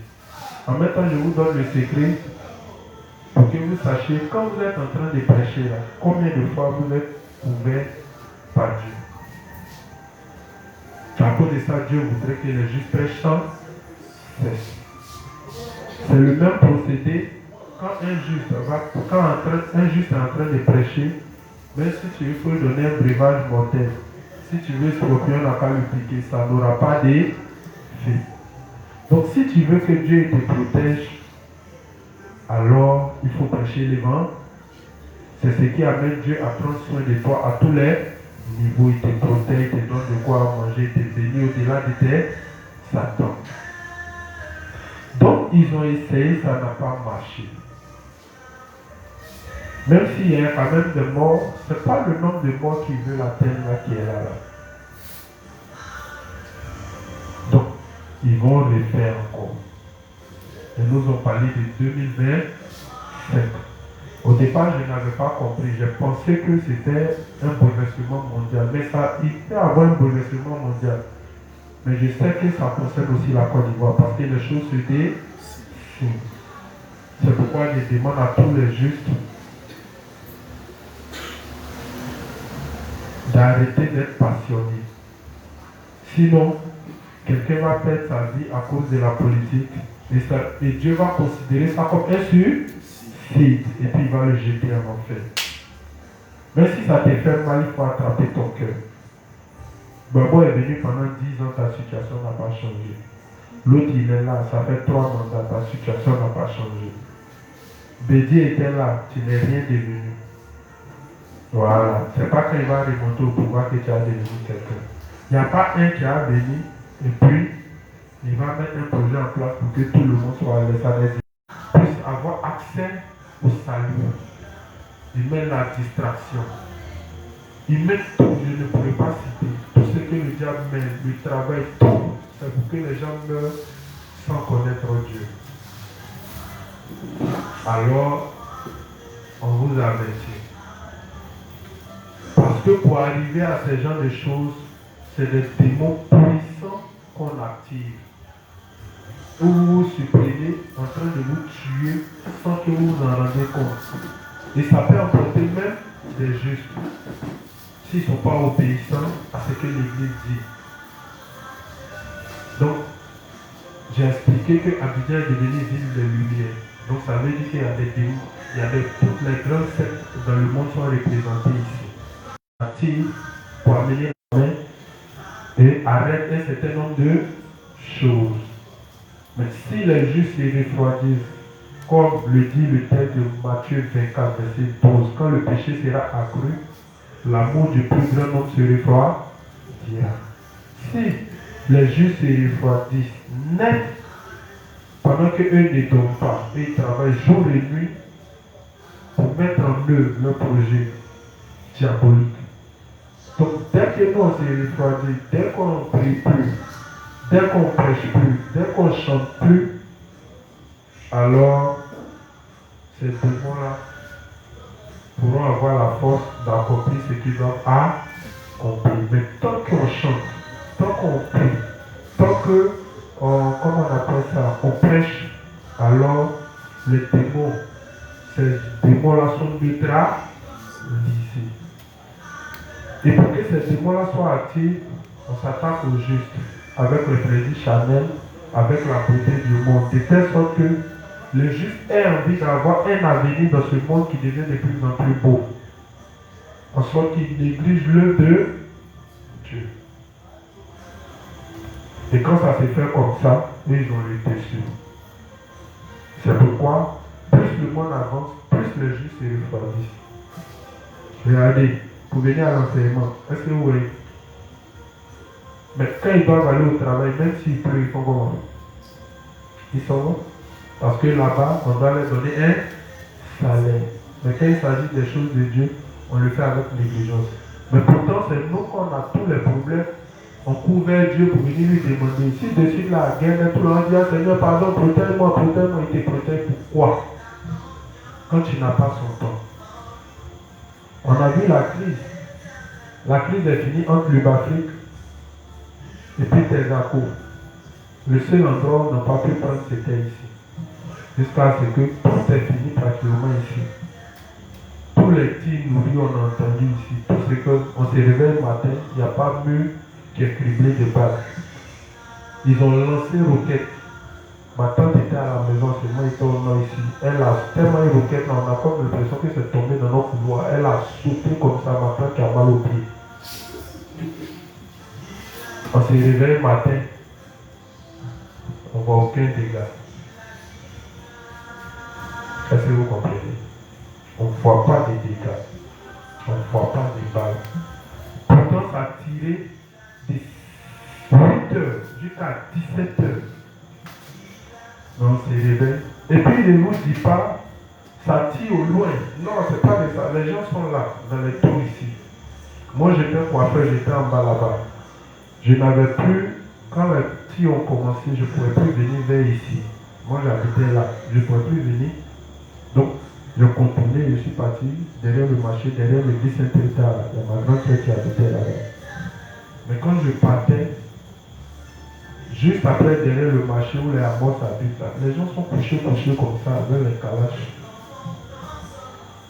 En même temps, je vous donne le secret pour que vous sachiez, quand vous êtes en train de prêcher, là, combien de fois vous êtes ouvert par Dieu. À cause de ça, Dieu voudrait que les justes prêchent sans cesse. C'est le même procédé quand un juste est en train de prêcher, même si tu veux, il faut lui donner un breuvage mortel. Si tu veux, scorpion n'a pas le piquer, ça n'aura pas d'effet. Donc si tu veux que Dieu te protège, alors il faut prêcher l'évangile. C'est ce qui amène Dieu à prendre soin de toi à tous les niveaux. Il te protège, il te donne de quoi manger, il te bénit au-delà de tes Satan. Donc ils ont essayé, ça n'a pas marché. Même s'il y a quand même des morts, ce n'est pas le nombre de morts qui veut la terre là qui est là. Donc, ils vont le faire encore. Et nous ont parlé de 2025. Au départ, je n'avais pas compris. Je pensais que c'était un bouleversement mondial. Mais ça, il peut y avoir un bouleversement mondial. Mais je sais que ça concerne aussi la Côte d'Ivoire parce que les choses se décident. C'est pourquoi je demande à tous les justes d'arrêter d'être passionnés. Sinon, quelqu'un va perdre sa vie à cause de la politique et Dieu va considérer ça comme un suicide et puis il va le jeter en enfer. Même si ça te fait mal, il faut attraper ton cœur. Bobo est venu pendant 10 ans, ta situation n'a pas changé. L'autre il est là, ça fait 3 mandats, ta situation n'a pas changé. Bédi était là, tu n'es rien devenu. Voilà, c'est pas quand il va remonter au pouvoir que tu as devenu quelqu'un. Il n'y a pas un qui a béni et puis il va mettre un projet en place pour que tout le monde soit à l'aise, puisse avoir accès au salut. Il met la distraction. Il met tout, je ne pourrais pas citer. Tout ce que le diable met, le travail, tout, c'est pour que les gens meurent sans connaître Dieu. Alors, on vous avertit. Parce que pour arriver à ce genre de choses, c'est des démons puissants qu'on active. Où vous vous supprimez en train de vous tuer sans que vous vous en rendez compte. Et ça peut emporter même des justes s'ils ne sont pas obéissants à ce que l'Église dit. Donc, j'ai expliqué que Abidjan est devenu ville de lumière. Donc ça veut dire qu'il y a des démons, toutes les grandes sectes dans le monde sont représentées ici. Pour amener la main et arrête un certain nombre de choses. Mais si les justes se refroidissent, comme le dit le texte de Matthieu 24, verset 12, quand le péché sera accru, l'amour du plus grand nombre se refroidira. Si les justes se refroidissent net, pendant qu'eux ne dorment pas, ils travaillent jour et nuit pour mettre en œuvre leur projet diabolique. Donc dès que nous on se refroidit, dès qu'on ne prie plus, dès qu'on ne prêche plus, dès qu'on ne chante plus, alors ces démons-là pourront avoir la force d'accomplir ce qu'ils doivent accomplir. Mais tant qu'on chante, tant qu'on prie, tant que, comment on appelle ça, on prêche, alors les démons, ces démons-là sont neutralisés. Et pour que ces démons-là soient actifs, on s'attaque aux justes avec le crédit Chanel, avec la beauté du monde, de telle sorte que le juste ait envie d'avoir un avenir dans ce monde qui devient de plus en plus beau. En sorte qu'il néglige le de Dieu. Et quand ça se fait comme ça, ils ont le dessus. C'est pourquoi, plus le monde avance, plus les justes se refroidissent. Regardez, pour venir à l'enseignement, est-ce que vous voyez? Mais quand ils doivent aller au travail, même s'ils pleuvent, ils font comment? Ils sont bons. Parce que là-bas, on doit leur donner un salaire. Mais quand il s'agit des choses de Dieu, on le fait avec négligence. Mais pourtant, c'est nous qu'on a tous les problèmes. On court vers Dieu pour venir lui demander. Si de suite la guerre est tout le monde dit, Seigneur, pardon, protège-moi, il te protège pourquoi? Quand tu n'as pas son temps. On a vu la crise. La crise est finie entre l'Afrique et puis Texaco. Le seul endroit où on n'a pas pu prendre, c'était ici. Jusqu'à ce que tout est fini pratiquement ici. Tous les petits nourris, on a entendu ici. Tout ce qu'on se réveille le matin, il n'y a pas mur qui est criblé de balles. Ils ont lancé roquette. Ma tante était à la maison, c'est moi qui étais au nord ici. Elle a tellement une roquette, on a comme l'impression que c'est tombé dans notre couloir. Elle a sauté comme ça, ma tante qui a mal au pied. On se réveille le matin, on ne voit aucun dégât. Est-ce que vous comprenez? On ne voit pas des dégâts. On ne voit pas des balles. Pourtant, ça a tiré de 8 heures jusqu'à 17 heures. Non, c'est réveil. Et puis, il ne vous dit pas, ça tire au loin. Non, c'est pas de ça. Les gens sont là, dans les tours ici. Moi, j'étais coiffeur, j'étais en bas là-bas. Je n'avais plus, quand les petits ont commencé, je ne pouvais plus venir vers ici. Moi, j'habitais là. Je ne pouvais plus venir. Donc, je contournais, je suis parti derrière le marché, derrière l'église Saint-Rita. Il y a ma grand-sœur qui habitait là-bas. Mais quand je partais, juste après, derrière le marché où les Amos habitent, là, les gens sont couchés comme ça, avec les calaches.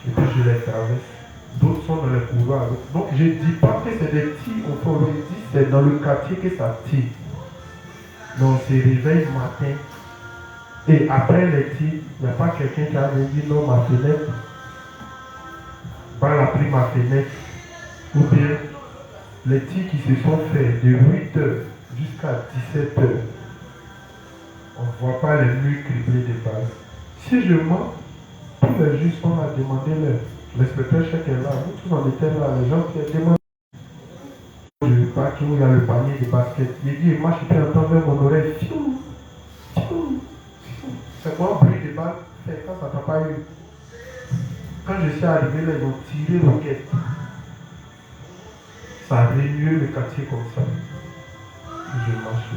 Et puis je les traverse. D'autres sont dans les couloirs. Donc je ne dis pas que c'est des tirs, on dit c'est dans le quartier que ça tire. Donc on se réveille le matin. Et après les tirs, il n'y a pas quelqu'un qui a dit non, ma fenêtre. Bah, a pris ma fenêtre. Ou bien les tirs qui se sont faits de 8 heures jusqu'à 17 heures. On ne voit pas les murs criblés de balles. Si je mens, tous les juges sont à demander leur. L'inspecteur chef est là, nous tous on était là, les gens qui ont demandé. Je pas où il y a le panier de basket. Il dit, moi je peux entendre mon oreille. C'est quoi un bruit de balle? C'est quand ça n'a pas eu. Quand je suis arrivé là, ils ont tiré roquette. Ça a réunion le quartier comme ça. Je marche.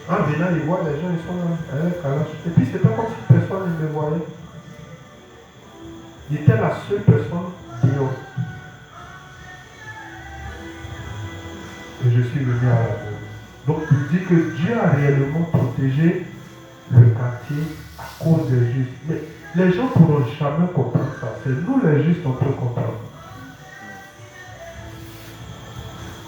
En venant, ils voient les gens, ils sont là, avec calache. Et puis c'est pas comme si personne ne me voyait. Il était la seule personne dehors. Et je suis venu à la maison. Donc il dit que Dieu a réellement protégé le quartier à cause des justes. Mais les gens ne pourront jamais comprendre ça. C'est nous les justes on peut comprendre.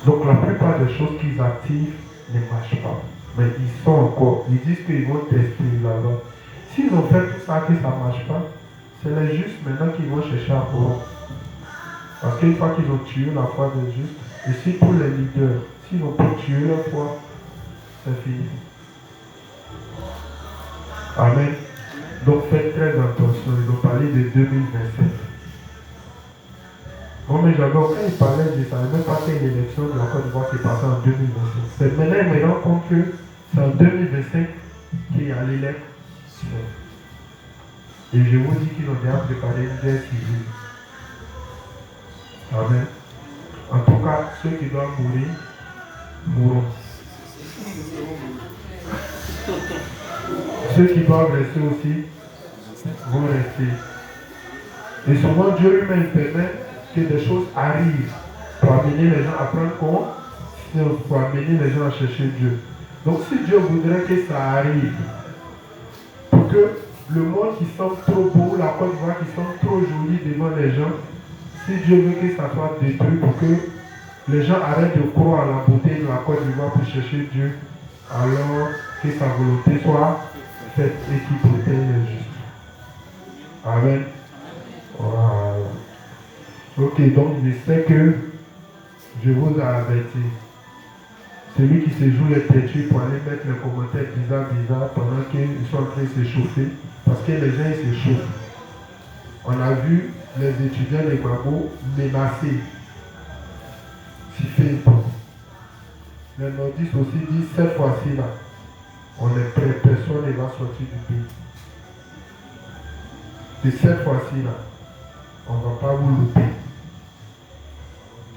Donc la plupart des choses qu'ils activent ne marchent pas. Mais ils sont encore, ils disent qu'ils vont tester là-bas. S'ils ont fait tout ça que ça ne marche pas, c'est les justes maintenant qui vont chercher à corrompre. Parce qu'une fois qu'ils ont tué la foi des justes, et si pour les leaders, s'ils ont pas tué leur foi, c'est fini. Amen. Donc faites très attention, ils ont parlé de 2027. Moi, mais j'avais aucun parlait, je ne savais même pas quelle élection de la Côte d'Ivoire s'est passée en 2025. C'est maintenant, ils me rendent compte que c'est en 2025 qu'il y a l'élection. Et je vous dis qu'ils ont déjà préparé une guerre civile. Amen. En tout cas, ceux qui doivent mourir, mourront. Ceux qui doivent rester aussi, vont rester. Et souvent, Dieu lui-même permet que des choses arrivent pour amener les gens à prendre compte, pour amener les gens à chercher Dieu. Donc si Dieu voudrait que ça arrive, pour que le monde qui semble trop beau, la Côte d'Ivoire qui semble trop jolie devant les gens, si Dieu veut que ça soit détruit pour que les gens arrêtent de croire à la beauté de la Côte d'Ivoire pour chercher Dieu, alors que sa volonté soit faite et qu'il protège les justes. Amen. Voilà. Ok, donc je sais que je vous ai averti. Celui qui se joue les têtus pour aller mettre les commentaires bizarres pendant qu'ils sont en train de se chauffer, parce que les gens ils se chauffent. On a vu les étudiants des Gbagbo menacés. Si fait tout. Les nordistes aussi disent cette fois-ci là, on est prêt, personne ne va sortir du pays. Et cette fois-ci là, on ne va pas vous louper.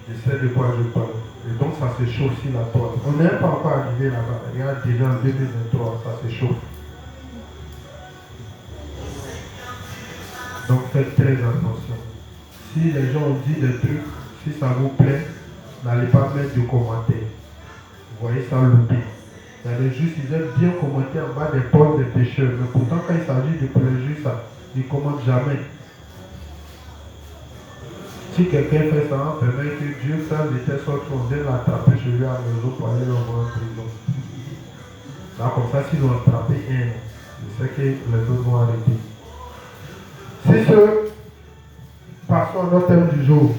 Je sais de quoi je parle. Et donc ça se chauffe sur la toile. On n'est pas encore arrivé là-bas. Regarde déjà en 2023, ça se chauffe. Donc faites très attention. Si les gens ont dit des trucs, si ça vous plaît, n'allez pas mettre de commentaires. Vous voyez ça louper. Il y a des justes, ils aiment bien commenter en bas des postes des pécheurs. Mais pourtant quand il s'agit de préjuger ça, ils ne commentent jamais. Si quelqu'un fait ça, on permet que Dieu fasse de telle sorte qu'on vienne l'attraper chez lui à la maison pour aller l'envoyer en prison. Là, comme ça, s'ils ont attrapé un, je sais que les autres vont arrêter. C'est ce, passons à notre thème du jour.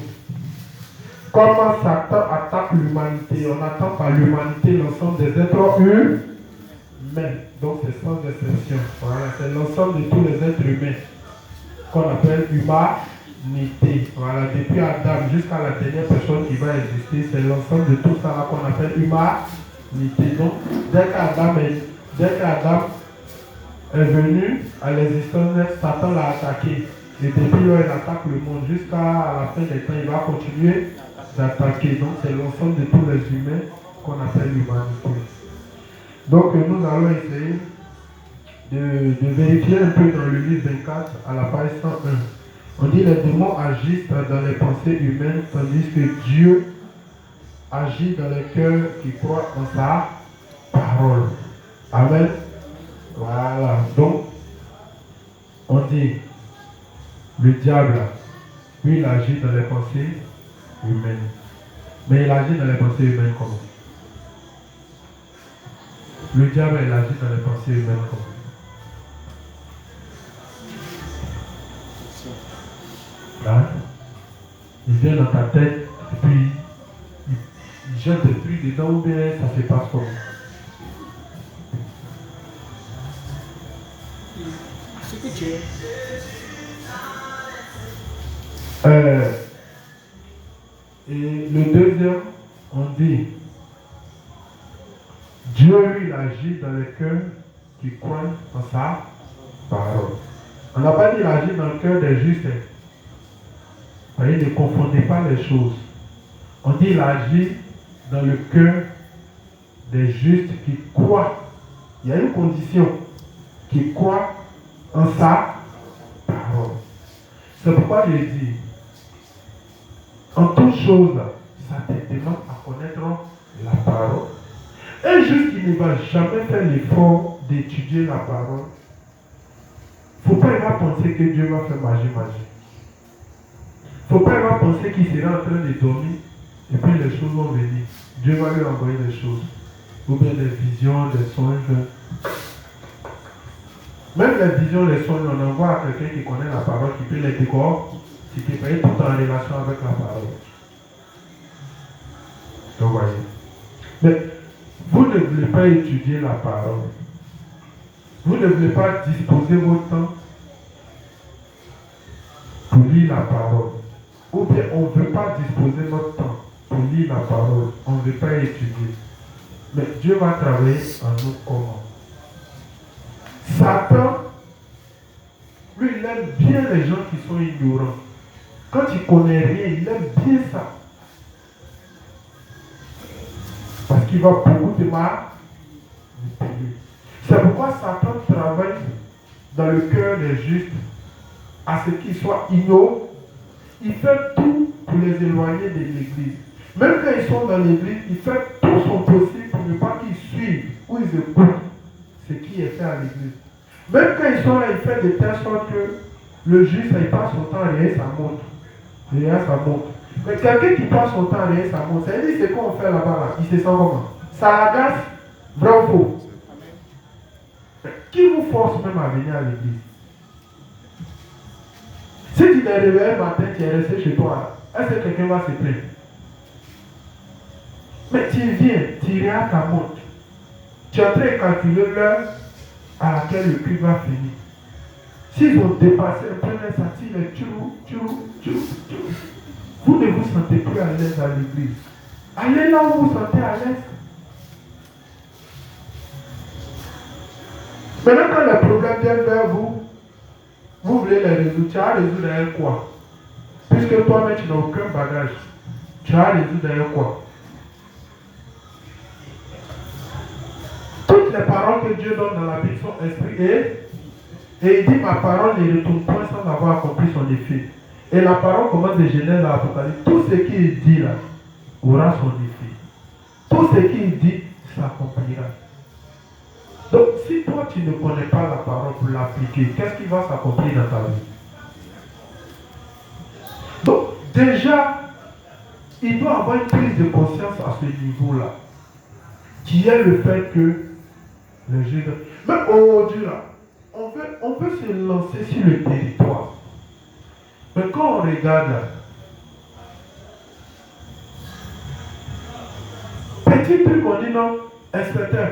Comment Satan attaque l'humanité? On attend par l'humanité l'ensemble des êtres humains. Donc c'est sans exception. Voilà, c'est l'ensemble de tous les êtres humains. qu'on appelle humanité. Voilà, depuis Adam jusqu'à la dernière personne qui va exister, c'est l'ensemble de tout ça qu'on appelle humanité. Donc, dès qu'Adam est venu à l'existence, Satan l'a attaqué. Et depuis là, il attaque le monde jusqu'à la fin des temps, il va continuer d'attaquer. Donc, c'est l'ensemble de tous les humains qu'on appelle l'humanité. Donc, nous allons essayer de vérifier un peu dans le livre 24 à la page 101. On dit les démons agissent dans les pensées humaines, tandis que Dieu agit dans les cœurs qui croient en sa parole. Amen. Voilà. Donc, on dit, le diable, lui, il agit dans les pensées humaines. Mais il agit dans les pensées humaines comment? Le diable, il agit dans les pensées humaines comment? Hein? Il vient dans ta tête et puis il jette des trucs dedans ou bien ça se passe comment? Ce que tu es. Et le deuxième, on dit Dieu lui il agit dans les cœurs qui croient en sa parole. On n'a pas dit il agit dans le cœur des justes. Voyez, ne confondez pas les choses. On dit il agit dans le cœur des justes qui croient. Il y a une condition, qui croient en sa parole. C'est pourquoi je dis, en toute chose, ça te demande à connaître la parole. Un juste qui ne va jamais faire l'effort d'étudier la parole, il ne faut pas penser que Dieu va faire magie. Il ne faut pas penser qu'il sera en train de dormir et puis les choses vont venir. Dieu va lui envoyer des choses. Ou bien des visions, des songes. Même les visions, les songes, on envoie à quelqu'un qui connaît la parole, qui peut les décortiquer, tout en relation avec la parole. Donc voyez. Mais vous ne voulez pas étudier la parole. Vous ne voulez pas disposer votre temps pour lire la parole. Ou bien on ne veut pas disposer notre temps pour lire la parole. On ne veut pas étudier. Mais Dieu va travailler en nous comment? Satan, lui, il aime bien les gens qui sont ignorants. Quand il ne connaît rien, il aime bien ça. Parce qu'il va beaucoup te manipuler. C'est pourquoi Satan travaille dans le cœur des justes à ce qu'ils soient ignorants. Il fait tout pour les éloigner de l'église. Même quand ils sont dans l'église, il fait tout son possible pour ne pas qu'ils suivent ou ils écoutent ce qui est fait à l'église. Même quand ils sont là, il fait de telle sorte que le juste, il passe son temps à rien, ça monte. Rien, ça monte. Mais quelqu'un qui passe son temps à rien, ça monte. Ça veut dire c'est quoi on fait là-bas, là? Il se sent comment? Ça agace, vrai ou faux? Qui vous force même à venir à l'église? Si tu t'es réveillé le matin, tu es resté chez toi, est-ce que quelqu'un va se plaindre? Mais tu viens, tu regardes ta montre. Tu es en train de calculer l'heure à laquelle le culte va finir. S'ils ont dépassé un peu, ça tire les tchou. Vous ne vous sentez plus à l'aise à l'église. Allez là où vous vous sentez à l'aise. Maintenant, quand les problèmes viennent vers vous, vous voulez les résoudre. Tu as résoudre derrière quoi? Puisque toi-même, tu n'as aucun bagage. Tu as résoudre derrière quoi? Toutes les paroles que Dieu donne dans la Bible sont esprit et il dit ma parole ne retourne point sans avoir accompli son effet. Et la parole commence de Genèse à l'Apocalypse. Tout ce qu'il dit là aura son effet. Tout ce qu'il dit s'accomplira. Donc si toi tu ne connais pas la parole pour l'appliquer, qu'est-ce qui va s'accomplir dans ta vie? Donc déjà, il doit avoir une prise de conscience à ce niveau-là, qui est le fait que les Juifs, même aujourd'hui là, on veut se lancer sur le territoire. Mais quand on regarde là, petit truc on dit non, inspecteur,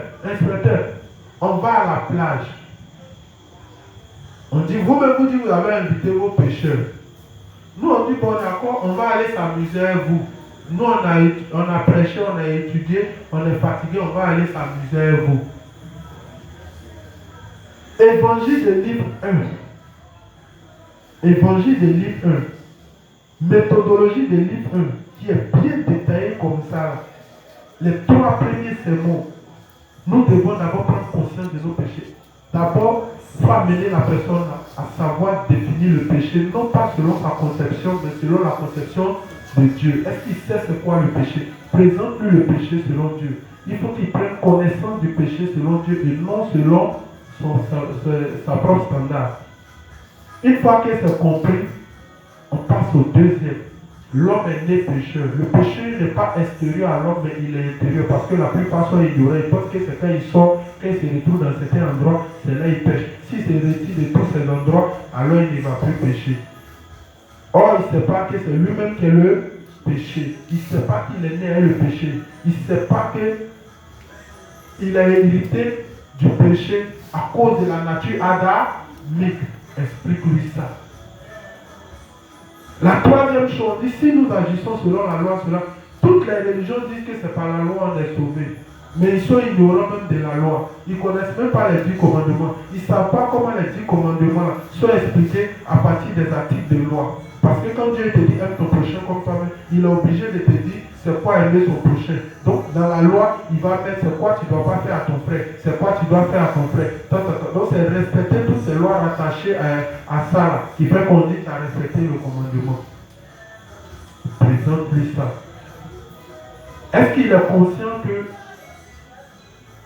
on va à la plage. On dit, vous-même vous dites, vous avez invité vos pécheurs. Nous, on dit, bon d'accord, on va aller s'amuser avec vous. Nous, on a prêché, on a étudié, on est fatigué, on va aller s'amuser avec vous. Évangile de livre 1. Évangile de livre 1. Méthodologie de livre 1, qui est bien détaillée comme ça. Les 3 premiers sermons. Nous devons d'abord prendre conscience de nos péchés. D'abord, il faut amener la personne à savoir définir le péché, non pas selon sa conception, mais selon la conception de Dieu. Est-ce qu'il sait c'est quoi le péché? Présente-lui le péché selon Dieu. Il faut qu'il prenne connaissance du péché selon Dieu et non selon sa propre standard. Une fois que c'est compris, on passe au deuxième. L'homme est né pécheur. Le péché n'est pas extérieur à l'homme, mais il est intérieur. Parce que la plupart sont ignorants. Ils pensent que c'est quand ils sortent, quand ils se retrouvent dans certains endroits, c'est là qu'ils pêchent. S'il se retire de tous ces endroits, alors il ne va plus pécher. Or, il ne sait pas que c'est lui-même qui est le péché. Il ne sait pas qu'il est né avec le péché. Il ne sait pas qu'il a hérité du péché à cause de la nature adamique. Explique-lui ça. La troisième chose, si nous agissons selon la loi, toutes les religions disent que c'est par la loi on est sauvé. Mais ils sont ignorants même de la loi. Ils ne connaissent même pas les 10 commandements. Ils ne savent pas comment les 10 commandements sont expliqués à partir des articles de loi. Parce que quand Dieu te dit aime ton prochain comme toi-même, il est obligé de te dire c'est quoi aimer son prochain. Donc dans la loi, il va mettre c'est quoi tu ne dois pas faire à ton frère, c'est quoi tu dois faire à ton frère. Donc c'est respecter toutes ces lois rattachées à ça là, qui fait qu'on dit à respecter le commandement. Présente-lui ça. Est-ce qu'il est conscient que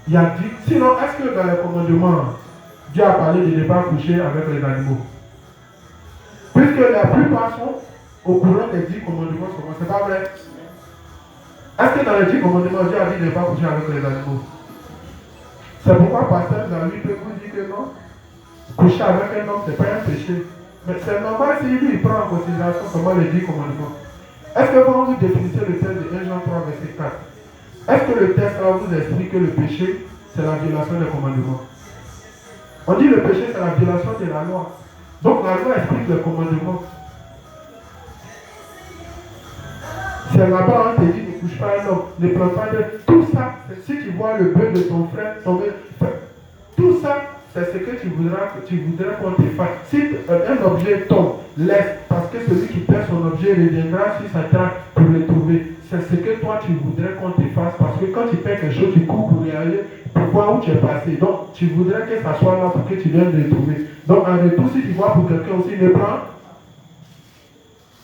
il a dit, sinon est-ce que dans les commandements, Dieu a parlé de ne pas coucher avec les animaux? Puisque la plupart sont au courant des 10 commandements, c'est pas vrai? Est-ce que dans les 10 commandements, Dieu a dit de ne pas coucher avec les animaux? C'est pourquoi pasteur David peut vous dire que non, coucher avec un homme, ce n'est pas un péché. Mais c'est normal si lui il prend en considération comment les 10 commandements. Est-ce que quand vous définissez le texte de 1 Jean 3, verset 4, est-ce que le texte là vous explique que le péché, c'est la violation des commandements? On dit le péché, c'est la violation de la loi. Donc la loi explique les commandements. C'est là-bas, on te dit ne couche pas un homme, ne prends pas de... Tout ça, si tu vois le bœuf de ton frère tomber, tout ça, c'est ce que tu voudrais qu'on te fasse. Si un objet tombe, laisse, parce que celui qui perd son objet reviendra sur sa trace pour le trouver. C'est ce que toi tu voudrais qu'on te fasse, parce que quand tu perds quelque chose, tu cours pour y aller, pour voir où tu es passé. Donc tu voudrais que ça soit là pour que tu viennes le trouver. Donc en retour, si tu vois pour quelqu'un aussi, ne prends,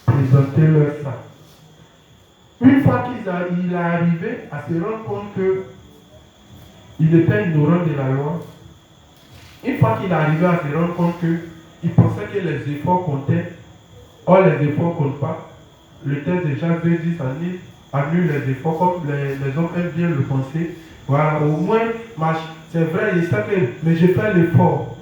présentez-leur ça. Une fois qu'il est arrivé à se rendre compte qu'il était ignorant de la loi, une fois qu'il est arrivé à se rendre compte qu'il pensait que les efforts comptaient, or les efforts ne comptent pas, le texte de Jacques 2:10 annule les efforts comme les hommes aiment bien le penser. Voilà, au moins, c'est vrai, il sait que, mais je fais l'effort.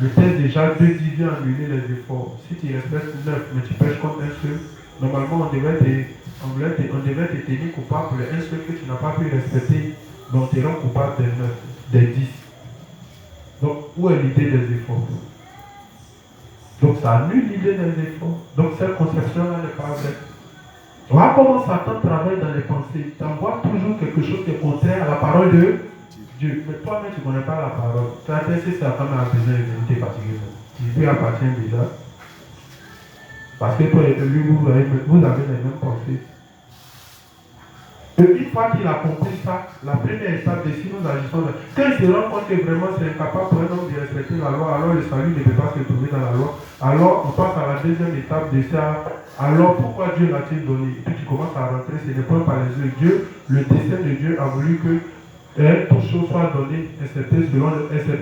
Le texte de Jacques 2:10 vient annuler les efforts. Si tu respectes 9, mais tu pêches comme un seul, normalement on devait te tenir coupable pour un seul que tu n'as pas pu respecter, donc tu es coupable des 9, des 10. Donc, où est l'idée des efforts? Donc, ça annule l'idée des efforts. Donc, cette conception-là n'est pas vraie. Voilà comment Satan travaille dans les pensées. Tu envoies toujours quelque chose qui est contraire à la parole de Dieu. Mais toi-même, tu ne connais pas la parole. Tu as testé Satan a besoin de vérité particulière. Il lui appartient déjà. Parce que toi et lui, vous avez les mêmes pensées. Et une fois qu'il a compris ça, la première étape de si nous agissons, quand il se rend compte que vraiment c'est incapable pour un homme de respecter la loi, alors le salut ne peut pas se trouver dans la loi. Alors on passe à la deuxième étape de ça. Alors pourquoi Dieu l'a-t-il donné? Et puis tu commences à rentrer, c'est le point par les yeux. Dieu, le dessein de Dieu a voulu que toute chose soit donnée, excepté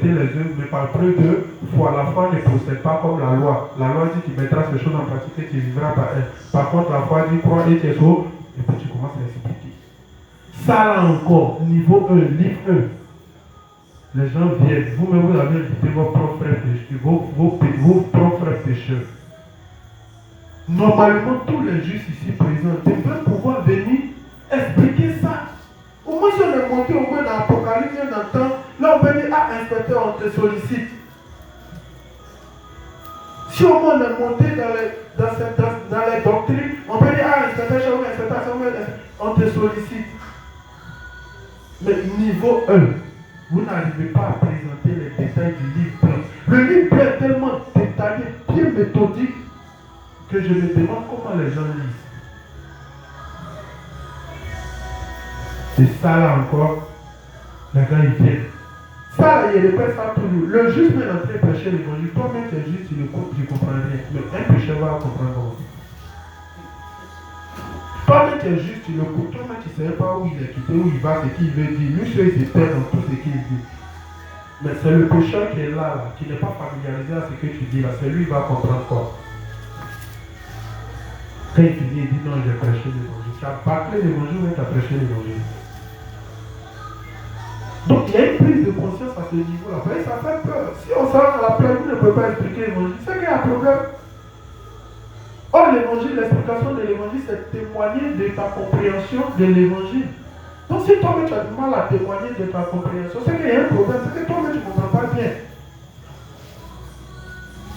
les œuvres, mais par preuve de foi. La foi ne procède pas comme la loi. La loi dit tu mettras ces choses en pratique et tu vivras par elles. Par contre, la foi dit crois et tu es sauvé. Et puis tu commences à expliquer. Ça là encore, niveau 1, livre 1. Les gens viennent, vous-même vous avez invité vos propres frères pécheurs, vos propres frères pécheurs. Normalement, tous les justes ici présents devraient pouvoir venir expliquer ça. Au moins, si on est monté au moins dans l'Apocalypse, on entend, là on peut dire, ah, inspecteur, on te sollicite. Si au moins on est monté dans les doctrines, on peut dire, ah, inspecteur chef, inspecteur, on te sollicite. Mais niveau 1, vous n'arrivez pas à présenter les détails du livre blanc. Le livre blanc est tellement détaillé, bien méthodique, que je me demande comment les gens lisent. Et ça là encore, les gars ils viennent. Ça là, il répète ça toujours. Le juste met l'entrée prêcher l'évangile. Toi-même tu es juste, tu l'écoutes, tu ne comprends rien. Mais un pécheur va comprendre. Toi-même tu es juste, tu l'écoutes. Toi-même tu ne sais pas où il est quitté, où il va, ce qu'il veut dire. Lui seul il se perd dans tout ce qu'il dit. Mais c'est le pécheur qui est là, qui n'est pas familiarisé à ce que tu dis là. C'est lui qui va comprendre quoi. Quand il finit, il dit non, j'ai prêché l'évangile. Tu as bâclé l'évangile, mais tu as prêché l'évangile. Donc il y a une prise de conscience à ce niveau-là. Ça fait peur. Si on s'arrête à la plaie, vous ne pouvez pas expliquer l'évangile. C'est qu'il y a un problème. Or, l'évangile, l'explication de l'évangile, c'est témoigner de ta compréhension de l'évangile. Donc si toi-même tu as du mal à témoigner de ta compréhension, c'est qu'il y a un problème. C'est que toi-même tu ne comprends pas bien.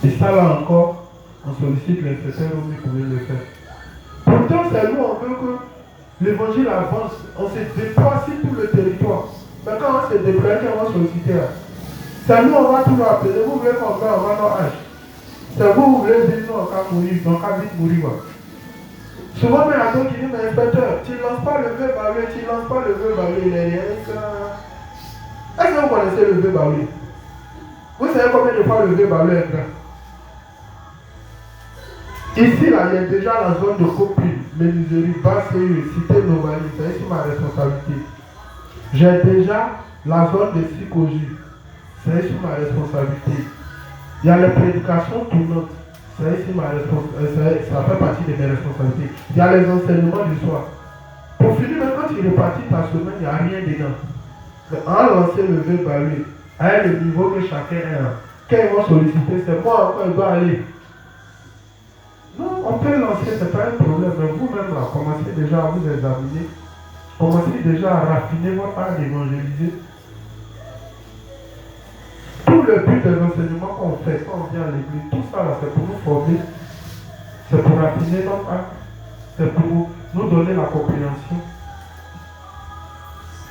Et ça là encore, on sollicite l'inspecteur Romy pour le faire. Pourtant, c'est nous, on veut que l'évangile avance. On se déploie sur tout le territoire. Mais quand on se déploie, on va solliciter là. C'est nous, on va tout leur appeler. Vous voulez qu'on va notre âge. C'est vous voulez dire non, on va mourir, on va vite mourir. Souvent, mais à toi qui dit, mais inspecteur, tu ne lances pas le vœu bavé, tu ne lances pas le vœu bavé, il est rien. Est-ce que vous connaissez le vœu bavé? Vous savez combien de fois le vœu bavé est grand? Ici, là, il y a déjà la zone de copine, Méniserie, Basse-Série, Cité Novali, c'est ici ma responsabilité. J'ai déjà la zone de psychologie, c'est ici ma responsabilité. Il y a les prédications tournantes, c'est ici ma responsabilité, ça fait partie de mes responsabilités. Il y a les enseignements du soir. Pour finir, quand tu répartis ta semaine, il n'y a rien dedans. Mais en lancer le vœu bavé, à le niveau que chacun a, quand ils vont solliciter, c'est moi encore, il doit aller. Non, on peut lancer, ce n'est pas un problème, mais vous-même là, commencez déjà à vous examiner, commencez déjà à raffiner votre art d'évangéliser. Tout le but des enseignements qu'on fait quand on vient à l'église, tout ça là, c'est pour nous former, c'est pour raffiner notre art, c'est pour nous donner la compréhension.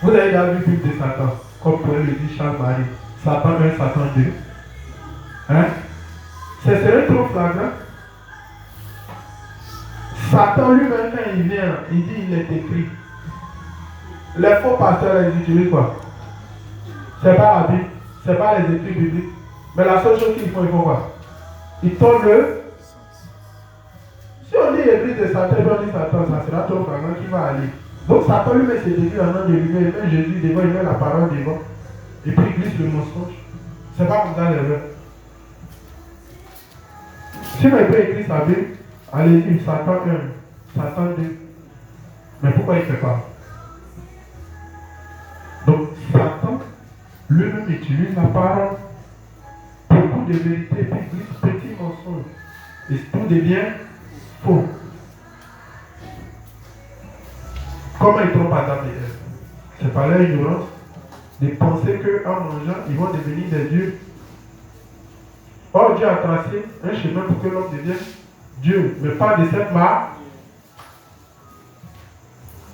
Vous avez déjà vu le but de Satan, comme pourrait le dire Charles-Marie, Satan 1, Satan 2. Hein? Ce serait trop flagrant. Satan lui-même, quand il vient, il dit il est écrit. Les faux pasteurs, ils utilisent quoi? C'est pas la Bible, c'est pas les écrits bibliques. Mais la seule chose qu'ils font, ils font quoi? Ils tournent le. Si on dit l'église de Satan, on dit Satan, ça sera trop flagrant qui va aller. Donc Satan lui-même s'est décrit en nom de lui-même, il met Jésus devant, il met la parole devant. Et puis il glisse le mensonge. C'est pas comme ça les vrais. Si on peut écrire sa Bible, allez-y, Satan 1, Satan 2. Mais pourquoi il ne fait pas? Donc, Satan, lui-même utilise la parole. Beaucoup de vérité, puis glisse petit mensonge. Et tout devient faux. Comment ils trompent Adam et Ève? C'est par leur ignorance de penser qu'en mangeant, ils vont devenir des dieux. Or, Dieu a tracé un chemin pour que l'homme devienne Dieu, mais pas de cette marque.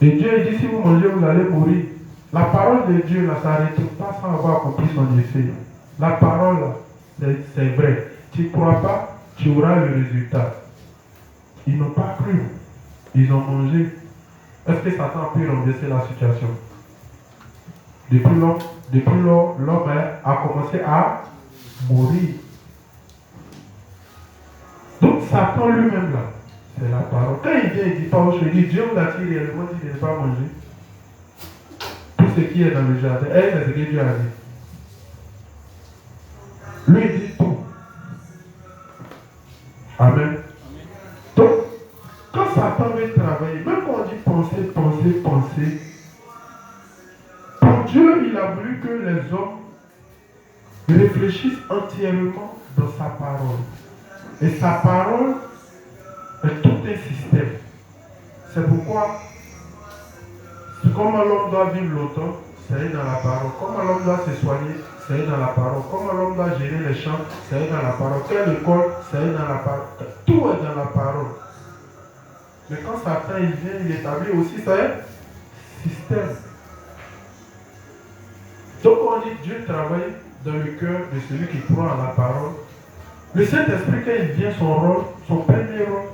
Et Dieu dit, si vous mangez, vous allez mourir. La parole de Dieu ne s'arrête pas sans avoir accompli son effet. La parole, c'est vrai. Tu ne crois pas, tu auras le résultat. Ils n'ont pas cru. Ils ont mangé. Est-ce que Satan a pu renverser la situation? Depuis lors, l'homme a commencé à mourir. Donc Satan lui-même là, c'est la parole. Quand il vient, il ne dit pas aux choses, il dit Dieu vous a-t-il réellement dit de ne pas manger? Tout ce qui est dans le jardin, c'est ce que Dieu a dit. Lui il dit tout. Amen. Donc, quand Satan veut travailler, même quand on dit penser, pour Dieu, il a voulu que les hommes réfléchissent entièrement dans sa parole. Et sa parole est tout un système. C'est pourquoi, comment l'homme doit vivre longtemps, c'est dans la parole. Comment l'homme doit se soigner, c'est dans la parole. Comment l'homme doit gérer les champs, c'est dans la parole. Quelle école, c'est dans la parole. Tout est dans la parole. Mais quand Satan il vient, il établit aussi son système. Donc on dit Dieu travaille dans le cœur de celui qui croit en la parole. Le Saint-Esprit, quand il vient, son rôle, son premier rôle,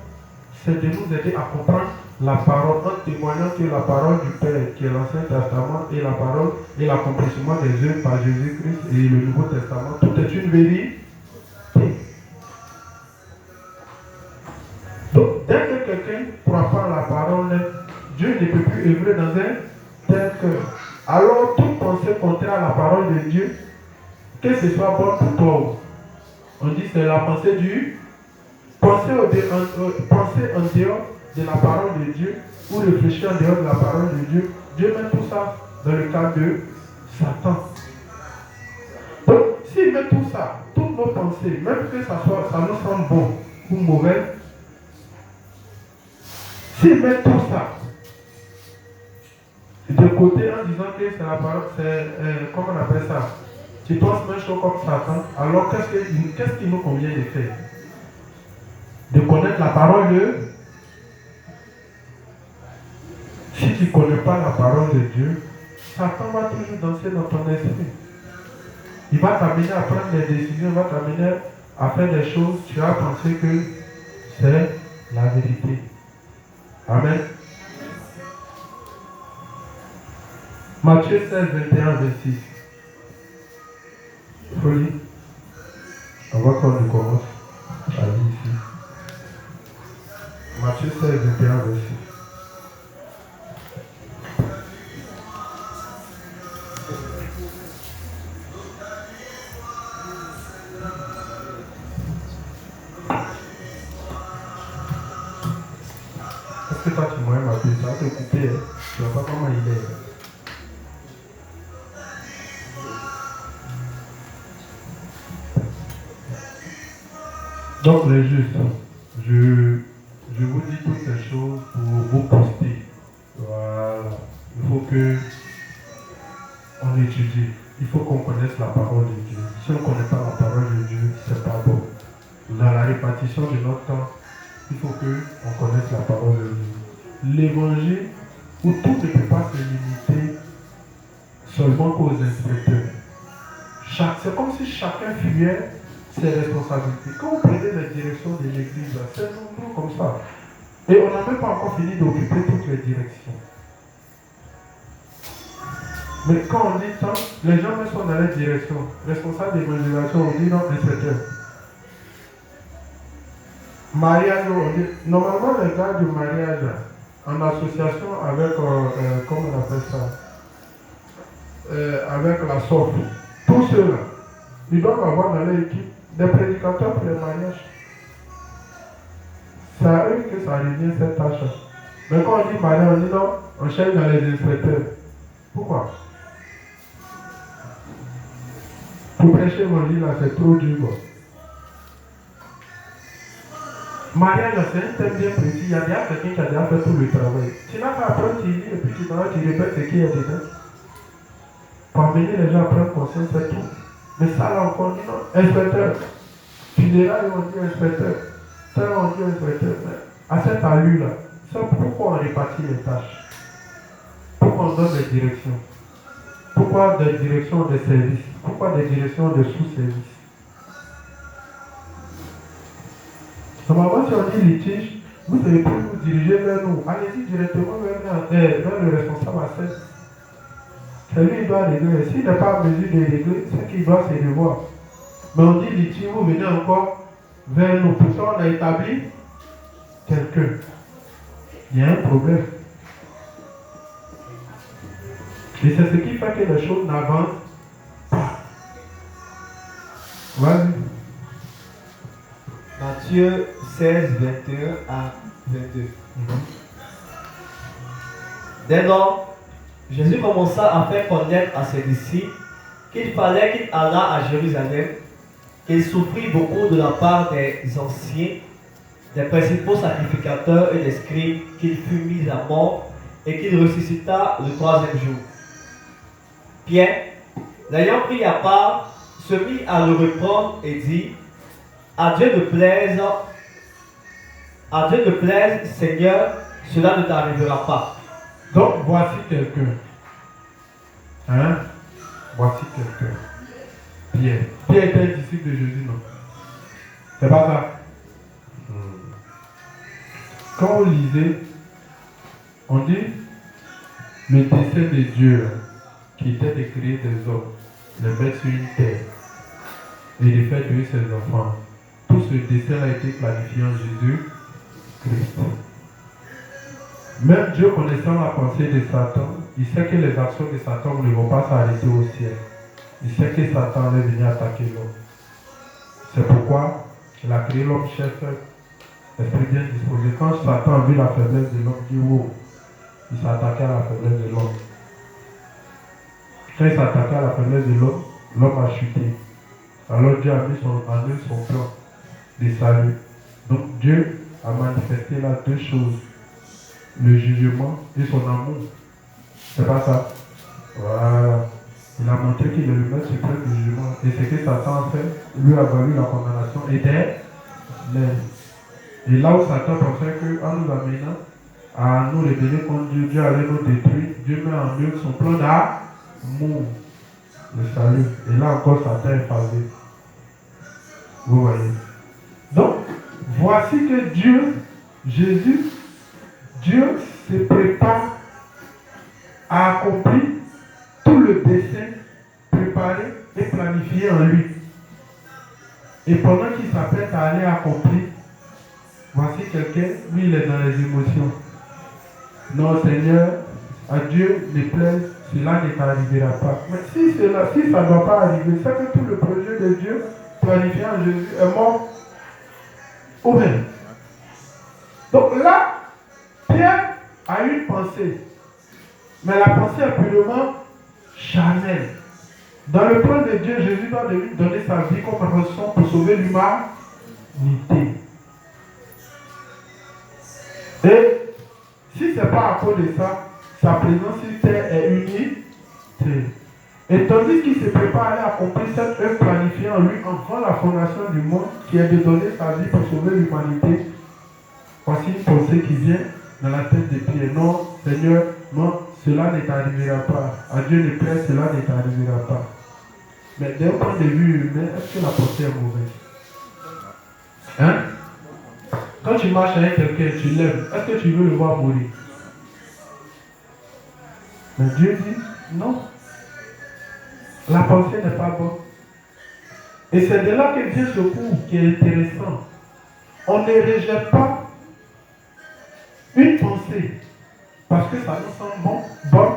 c'est de nous aider à comprendre la parole en témoignant que la parole du Père, qui est l'Ancien Testament, et la parole et l'accomplissement des œuvres par Jésus-Christ et le Nouveau Testament, tout est une vérité. Donc, dès que quelqu'un ne croit pas à la parole, Dieu ne peut plus œuvrer dans un tel cœur. Alors, toute pensée contraire à la parole de Dieu, que ce soit bon pour toi, on dit c'est la pensée du penser en dehors de la parole de Dieu ou réfléchir en dehors de la parole de Dieu. Dieu met tout ça dans le cas de Satan. Donc, s'il met tout ça, toutes nos pensées, même que ça nous semble bon ou mauvais, s'il met tout ça de côté en disant que c'est la parole, comment on appelle ça? Tu penses même chose comme Satan, alors qu'est-ce qui nous convient de faire? De connaître la parole de Dieu. Si tu ne connais pas la parole de Dieu, Satan va toujours danser dans ton esprit. Il va t'amener à prendre des décisions, il va t'amener à faire des choses, tu vas penser que c'est la vérité. Amen. Matthieu 16, 21, 26. Folie. Avant qu'on ne commence à lire ici. Matthieu 16, 21, 26. Est-ce que toi tu m'aimes ma fille? Ça va te couper, hein? Tu ne vois pas comment il est. Donc les justes, je vous dis toutes ces choses pour vous poster. Voilà. Il faut que on étudie. Il faut qu'on connaisse la parole de Dieu. Si on ne connaît pas la parole de Dieu, c'est pas bon. Dans la répartition de notre temps, il faut qu'on connaisse la parole de Dieu. L'évangile, où tout ne peut pas se limiter seulement qu'aux inspecteurs. C'est comme si chacun fuyait ses responsabilités. Quand vous prenez la direction de l'église, c'est nous comme ça. Et on n'a même pas encore fini d'occuper toutes les directions. Mais quand on dit ça, les gens même sont dans la direction. Responsable d'évangélisation, on dit non, inspecteur. Mariage, on dit. Normalement, les gars du mariage, en association avec, comment on appelle ça, avec la SOF, tous ceux-là, ils doivent avoir dans leur équipe des prédicateurs pour les mariages. C'est à eux que ça revient cette tâche. Mais quand on dit mariage, on dit non, on cherche dans les inspecteurs. Pourquoi? Pour prêcher mon lit là, c'est trop dur. Bon. Mariage, c'est un thème bien précis. Il y a déjà quelqu'un qui a déjà fait tout le travail. Tu n'as qu'à apprendre, tu lis et puis tu répètes ce qu'il y a dedans. Pour amener les gens à prendre conscience, c'est tout. Mais ça là encore, dit non, inspecteur. Funérailles, on dit inspecteur. Ça on dit inspecteur. Mais à cette allure là, c'est pourquoi on répartit les tâches. Pourquoi on donne des directions. Pourquoi des directions de services. Pourquoi des directions de sous-services. Normalement, si on dit litige, vous devez plus vous diriger vers nous. Allez-y directement vers le responsable à 7. C'est lui qui doit régler. S'il n'est pas en mesure de régler, c'est qu'il doit se revoir. Mais on dit litige, vous venez encore vers nous. Pourtant, on a établi quelqu'un. Il y a un problème. Et c'est ce qui fait que les choses n'avancent pas. Vas-y. Matthieu 16, 21 à 22. Dès lors, Jésus commença à faire connaître à ses disciples qu'il fallait qu'il allât à Jérusalem, qu'il souffrit beaucoup de la part des anciens, des principaux sacrificateurs et des scribes, qu'il fut mis à mort et qu'il ressuscita le troisième jour. Pierre, l'ayant pris à part, se mit à le reprendre et dit, à Dieu ne plaise, Seigneur, cela ne t'arrivera pas. Donc voici quelqu'un. Hein? Voici quelqu'un. Pierre. Pierre était un disciple de Jésus, non? C'est pas ça? Quand vous lisez, on dit le dessein de Dieu qui était de créer des hommes, les mettre sur une terre et de faire tuer ses enfants. Tout ce dessein a été planifié en Jésus-Christ. Même Dieu connaissant la pensée de Satan, il sait que les actions de Satan ne vont pas s'arrêter au ciel. Il sait que Satan va venir attaquer l'homme. C'est pourquoi il a créé l'homme chef, esprit bien disposé. Quand Satan a vu la faiblesse de l'homme, il dit wow, il s'est attaqué à la faiblesse de l'homme. Quand il s'est attaqué à la faiblesse de l'homme, l'homme a chuté. Alors Dieu a mis en œuvre son plan de salut. Donc Dieu a manifesté là deux choses. Le jugement et son amour. C'est pas ça. Voilà. Il a montré qu'il est le maître suprême du jugement. Et ce que Satan a fait, lui a valu la condamnation éternelle. Et là où Satan pensait qu'en nous amenant à nous révéler contre Dieu, Dieu allait nous détruire, Dieu met en œuvre son plan d'amour, le salut. Et là encore, Satan est phasé. Vous voyez. Donc, voici que Dieu, Jésus, Dieu se prépare à accomplir tout le dessein préparé et planifié en lui. Et pendant qu'il s'apprête à aller accomplir, voici quelqu'un, lui il est dans les émotions. Non Seigneur, à Dieu ne plaise, cela ne t'arrivera pas. Mais si ça ne doit pas arriver, c'est que tout le projet de Dieu planifié en Jésus est mort. Ou bien. Donc là, Pierre a une pensée, mais la pensée est purement charnelle. Dans le plan de Dieu, Jésus doit donner sa vie comme rançon pour sauver l'humanité. Et si ce n'est pas à cause de ça, sa présence sur terre est unique. Et tandis qu'il se prépare à aller accomplir cette œuvre planifiée en lui avant la fondation du monde, qui est de donner sa vie pour sauver l'humanité, voici une pensée qui vient dans la tête de Pierre. Non, Seigneur, non, cela ne t'arrivera pas. À Dieu ne plaît, cela ne t'arrivera pas. Mais d'un point de vue humain, est-ce que la pensée est mauvaise? Hein? Quand tu marches avec quelqu'un, tu l'aimes, est-ce que tu veux le voir mourir? Mais Dieu dit non. La pensée n'est pas bonne. Et c'est de là que Dieu se couvre, qui est intéressant. On ne rejette pas une pensée parce que ça nous semble bon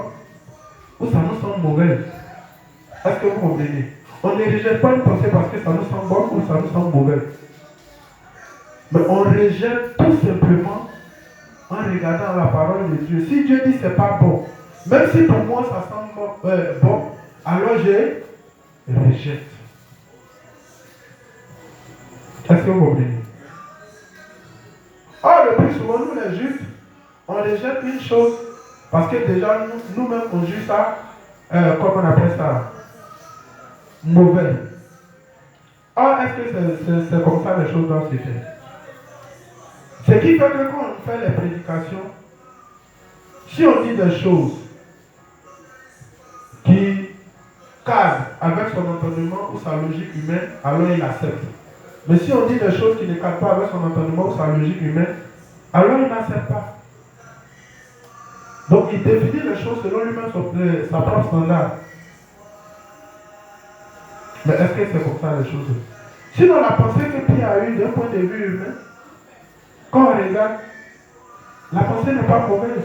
ou ça nous semble mauvais. Est-ce que vous comprenez? On ne rejette pas une pensée parce que ça nous semble bon ou ça nous semble mauvais. Mais on rejette tout simplement en regardant la parole de Dieu. Si Dieu dit c'est pas bon, même si pour moi ça semble bon, alors je rejette. Est-ce que vous comprenez? Or, le plus souvent, nous les justes, on rejette une chose parce que déjà nous-mêmes on juge ça, comment on appelle ça, mauvais. Or, est-ce que c'est comme ça les choses doivent se faire? Ce qui fait que quand on fait les prédications, si on dit des choses qui cadrent avec son entendement ou sa logique humaine, alors il accepte. Mais si on dit des choses qui ne cadrent pas avec son entendement ou sa logique humaine, alors il n'accepte pas. Donc il définit les choses selon lui-même sa propre standard. Mais est-ce que c'est comme ça les choses? Sinon la pensée que Pierre a eue d'un point de vue humain, quand on regarde, la pensée n'est pas mauvaise.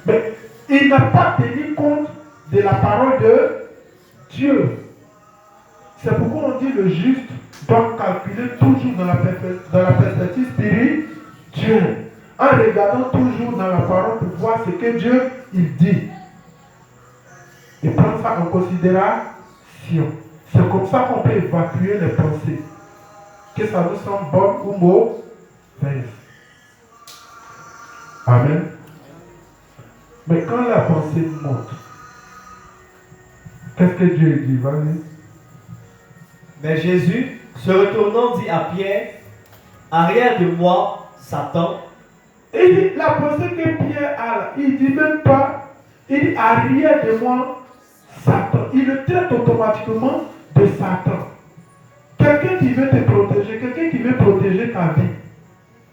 Mais il n'a pas tenu compte de la parole de Dieu. C'est pourquoi on dit le juste doit calculer toujours dans la perspective spirituelle, en regardant toujours dans la parole pour voir ce que Dieu il dit. Et prendre ça en considération. C'est comme ça qu'on peut évacuer les pensées. Que ça nous semble bon ou mauvais. Amen. Mais quand la pensée monte, Qu'est-ce que Dieu dit? Vas-y. Mais Jésus, se retournant, dit à Pierre, arrière de moi, Satan. Il dit, la pensée que Pierre a là, il dit même pas, il dit arrière de moi, Satan. Il le traite automatiquement de Satan. Quelqu'un qui veut te protéger, quelqu'un qui veut protéger ta vie.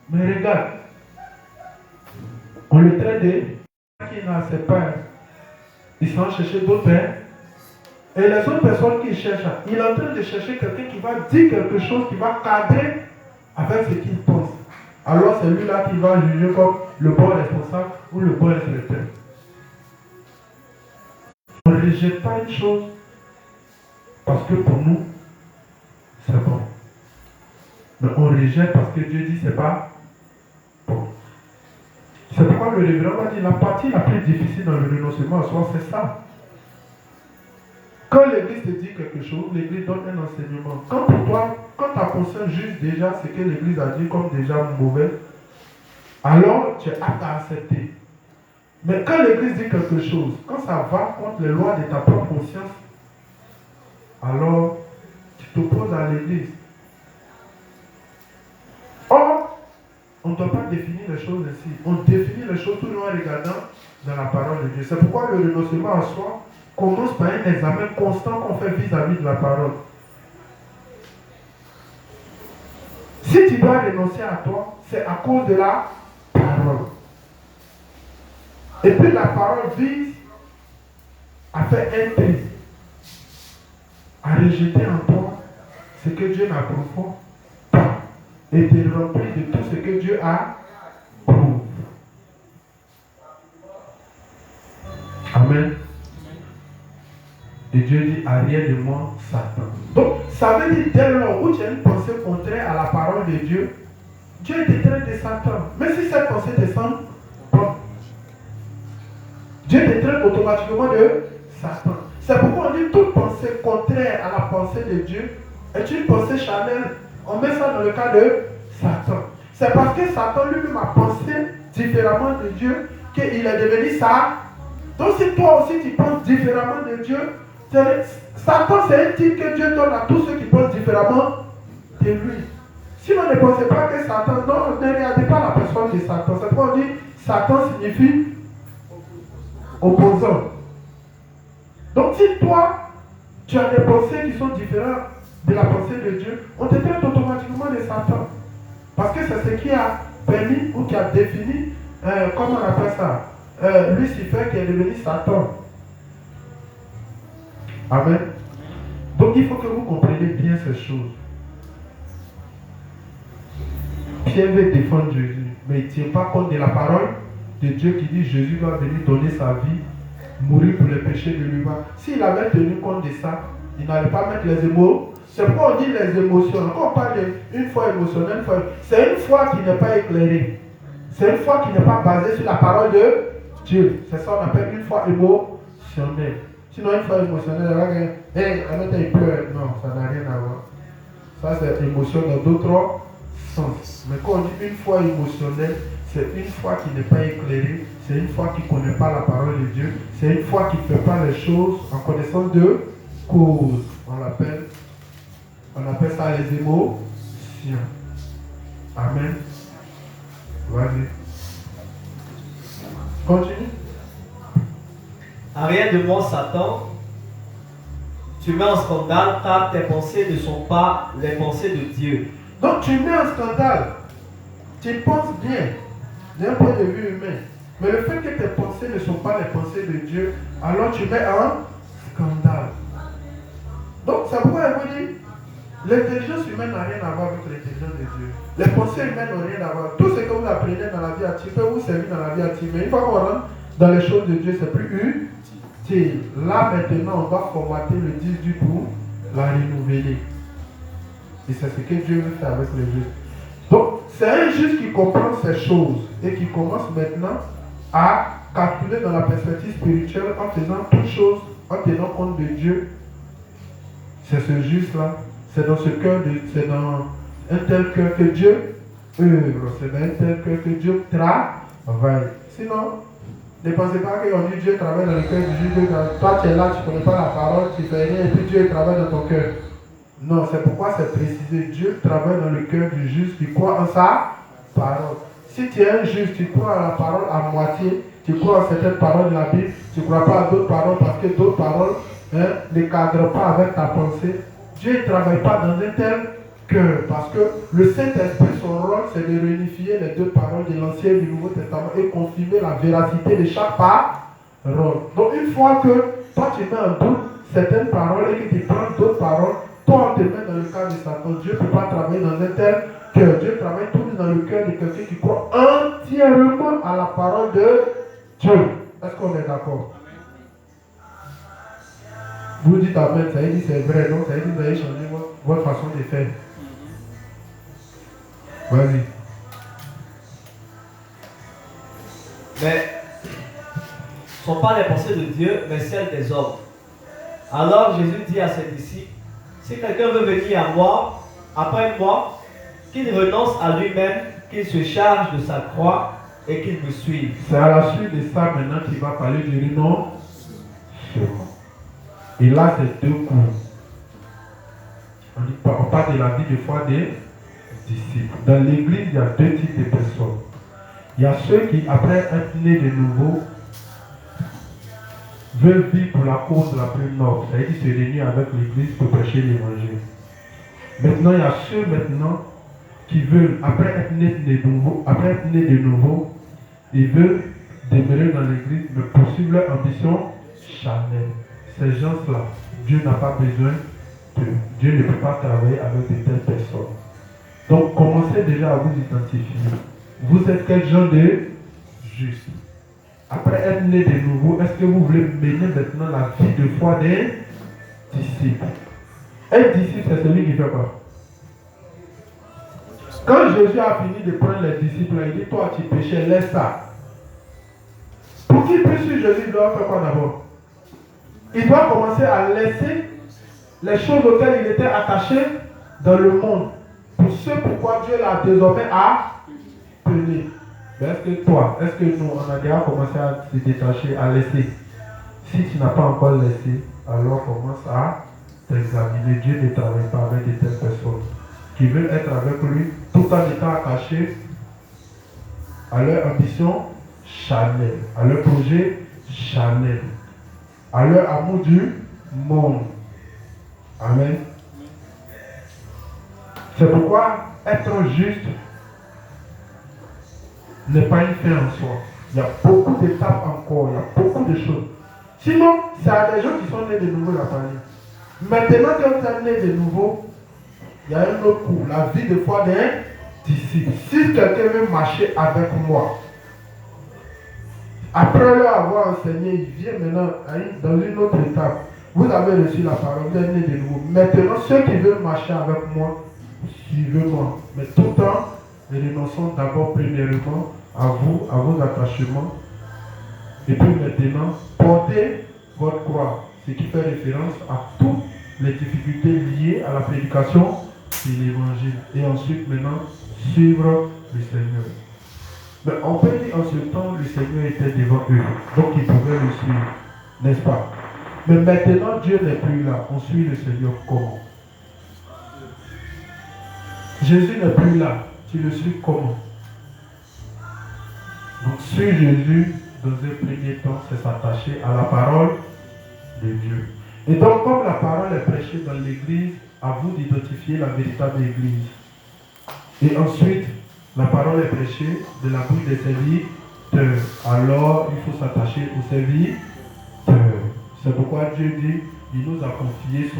Mais regarde, on le traite de qui n'a ses pères. Ils sont chercher d'autres pères. Et les autres personnes qui cherchent, il est en train de chercher quelqu'un qui va dire quelque chose, qui va cadrer avec ce qu'il pense. Alors c'est lui-là qui va juger comme le bon responsable ou le bon inspecteur. On ne rejette pas une chose parce que pour nous, c'est bon. Mais on rejette parce que Dieu dit c'est pas bon. C'est pourquoi le révérend va dire la partie la plus difficile dans le renoncement à soi, c'est ça. Quand l'église te dit quelque chose, l'église donne un enseignement. Quand pour toi, quand ta conscience juge déjà ce que l'église a dit comme déjà mauvais, alors tu es apte à accepter. Mais quand l'église dit quelque chose, quand ça va contre les lois de ta propre conscience, alors tu t'opposes à l'église. Or, on ne doit pas définir les choses ainsi. On définit les choses tout en regardant dans la parole de Dieu. C'est pourquoi le renoncement à soi commence par un examen constant qu'on fait vis-à-vis de la parole. Si tu dois renoncer à toi, c'est à cause de la parole. Et puis la parole vise à faire un tri, à rejeter en toi ce que Dieu n'approuve pas et te remplir de tout ce que Dieu approuve. Amen. Et Dieu dit, arrière de moi, Satan. Donc, ça veut dire, dès lors où tu as une pensée contraire à la parole de Dieu, Dieu te traite de Satan. Mais si cette pensée descend, bon, Dieu te traite automatiquement de Satan. C'est pourquoi on dit toute pensée contraire à la pensée de Dieu est une pensée charnelle. On met ça dans le cas de Satan. C'est parce que Satan lui-même a pensé différemment de Dieu qu'il est devenu ça. Donc si toi aussi tu penses différemment de Dieu, Satan c'est un titre que Dieu donne à tous ceux qui pensent différemment de lui. Si on ne pensait pas que Satan, non, ne regardez pas la personne de Satan. C'est pourquoi on dit Satan signifie opposant. Donc si toi, tu as des pensées qui sont différentes de la pensée de Dieu, on te traite automatiquement de Satan. Parce que c'est ce qui a permis ou qui a défini, comment on appelle ça, Lucifer qui est devenu Satan. Amen. Donc il faut que vous compreniez bien ces choses. Pierre veut défendre Jésus, mais il ne tient pas compte de la parole de Dieu qui dit Jésus va venir donner sa vie, mourir pour les péchés de l'humain. S'il avait tenu compte de ça, il n'allait pas mettre les émotions. C'est pourquoi on dit les émotions. Quand on parle d'une foi émotionnelle, c'est une foi qui n'est pas éclairée. C'est une foi qui n'est pas basée sur la parole de Dieu. C'est ça qu'on appelle une foi émotionnelle. Sinon, une foi émotionnelle, il pleure. Non, ça n'a rien à voir. Ça, c'est émotion dans d'autres sens. Mais quand on dit une foi émotionnelle, c'est une foi qui n'est pas éclairée. C'est une foi qui ne connaît pas la parole de Dieu. C'est une foi qui ne fait pas les choses en connaissance de cause. On appelle ça les émotions. Amen. Vas-y. Continue. Arrière de moi, Satan, tu mets en scandale car tes pensées ne sont pas les pensées de Dieu. Donc tu mets en scandale. Tu penses bien d'un point de vue humain. Mais le fait que tes pensées ne sont pas les pensées de Dieu, alors tu mets en scandale. Donc c'est pourquoi elle vous dit, l'intelligence humaine n'a rien à voir avec l'intelligence de Dieu. Les pensées humaines n'ont rien à voir. Tout ce que vous apprenez dans la vie active peut vous servir dans la vie active. Mais une fois qu'on rentre dans les choses de Dieu, c'est plus utile. Là maintenant, on va formater le disque pour la renouveler. Et c'est ce que Dieu veut faire avec les justes. Donc, c'est un juste qui comprend ces choses et qui commence maintenant à calculer dans la perspective spirituelle en faisant toutes choses, en tenant compte de Dieu. C'est ce juste-là. C'est dans ce cœur, c'est dans un tel cœur que Dieu œuvre. C'est dans un tel cœur que Dieu travaille. Sinon, Ne pensez pas qu'on dit Dieu travaille dans le cœur du juge. Toi, tu es là, tu ne connais pas la parole, tu fais rien, et puis Dieu travaille dans ton cœur. Non, c'est pourquoi c'est précisé. Dieu travaille dans le cœur du juste qui croit en sa parole. Si tu es un juste, tu crois à la parole à moitié, tu crois à certaines paroles de la Bible, tu ne crois pas à d'autres paroles parce que d'autres paroles ne cadrent pas avec ta pensée. Dieu ne travaille pas dans un tel cœur parce que le Saint-Esprit, son rôle, c'est de réunifier les deux paroles de l'Ancien et du Nouveau Testament et confirmer la véracité de chaque parole. Donc une fois que toi tu mets en doute certaines paroles et que tu prends d'autres paroles, toi on te met dans le cas de Satan. Dieu ne peut pas travailler dans un tel cœur. Dieu travaille toujours dans le cœur de quelqu'un qui croit entièrement à la parole de Dieu. Est-ce qu'on est d'accord? Vous dites amen, ça veut dire c'est vrai, donc ça veut dire que vous allez changer votre façon de faire. Vas-y. Mais ce ne sont pas les pensées de Dieu, mais celles des hommes. Alors Jésus dit à ses disciples, si quelqu'un veut venir à moi, après moi, qu'il renonce à lui-même, qu'il se charge de sa croix et qu'il me suive. C'est à la suite de ça maintenant qu'il va parler du renoncement. Et là, c'est deux coups. On parle de la vie de foi des disciples. Dans l'église, il y a deux types de personnes. Il y a ceux qui, après être nés de nouveau, veulent vivre pour la cause la plus noble. C'est-à-dire se réunir avec l'église pour prêcher l'évangile. Maintenant, il y a ceux qui veulent, après être nés de nouveau, ils veulent demeurer dans l'église, mais poursuivre leur ambition charnelle. Ces gens-là, Dieu n'a pas besoin d'eux. Dieu ne peut pas travailler avec de telles personnes. Donc, commencez déjà à vous identifier. Vous êtes quel genre de juste? Après être né de nouveau, est-ce que vous voulez mener maintenant la vie de foi des disciples? Un disciple, c'est celui qui fait quoi? Quand Jésus a fini de prendre les disciples, il dit, toi tu péchais, laisse ça. Pour qu'il puisse suivre Jésus, il doit faire quoi d'abord? Il doit commencer à laisser les choses auxquelles il était attaché dans le monde. Pour ce pourquoi Dieu l'a désormais appelé. Mais est-ce que toi, est-ce que nous, on a déjà commencé à se détacher, à laisser? Si tu n'as pas encore laissé, alors commence à t'examiner. Dieu ne travaille pas avec de telles personnes qui veulent être avec lui tout en étant attachés à leur ambition charnelle, à leur projet charnel, à leur amour du monde. Amen. C'est pourquoi être juste n'est pas une fin en soi. Il y a beaucoup d'étapes encore, il y a beaucoup de choses. Sinon, c'est à des gens qui sont nés de nouveau la parler. Maintenant que vous êtes nés de nouveau, il y a un autre coup, la vie de foi d'un disciple. Si quelqu'un veut marcher avec moi, après leur avoir enseigné, il vient maintenant dans une autre étape. Vous avez reçu la parole, vous êtes nés de nouveau. Maintenant, ceux qui veulent marcher avec moi, suivez-moi. Mais tout le temps, renonçons d'abord premièrement à vous, à vos attachements. Et puis maintenant, portez votre croix. Ce qui fait référence à toutes les difficultés liées à la prédication de l'évangile. Et ensuite, maintenant, suivre le Seigneur. Mais on peut dire en ce temps, le Seigneur était devant eux. Donc ils pouvaient le suivre. N'est-ce pas? Mais maintenant, Dieu n'est plus là. On suit le Seigneur comment? Jésus n'est plus là. Tu le suis comment? Donc, suivre Jésus, dans un premier temps, c'est s'attacher à la parole de Dieu. Et donc, comme la parole est prêchée dans l'église, à vous d'identifier la véritable église. Et ensuite, la parole est prêchée de la bouche des serviteurs. Alors, il faut s'attacher aux serviteurs. C'est pourquoi Dieu dit, il nous a confié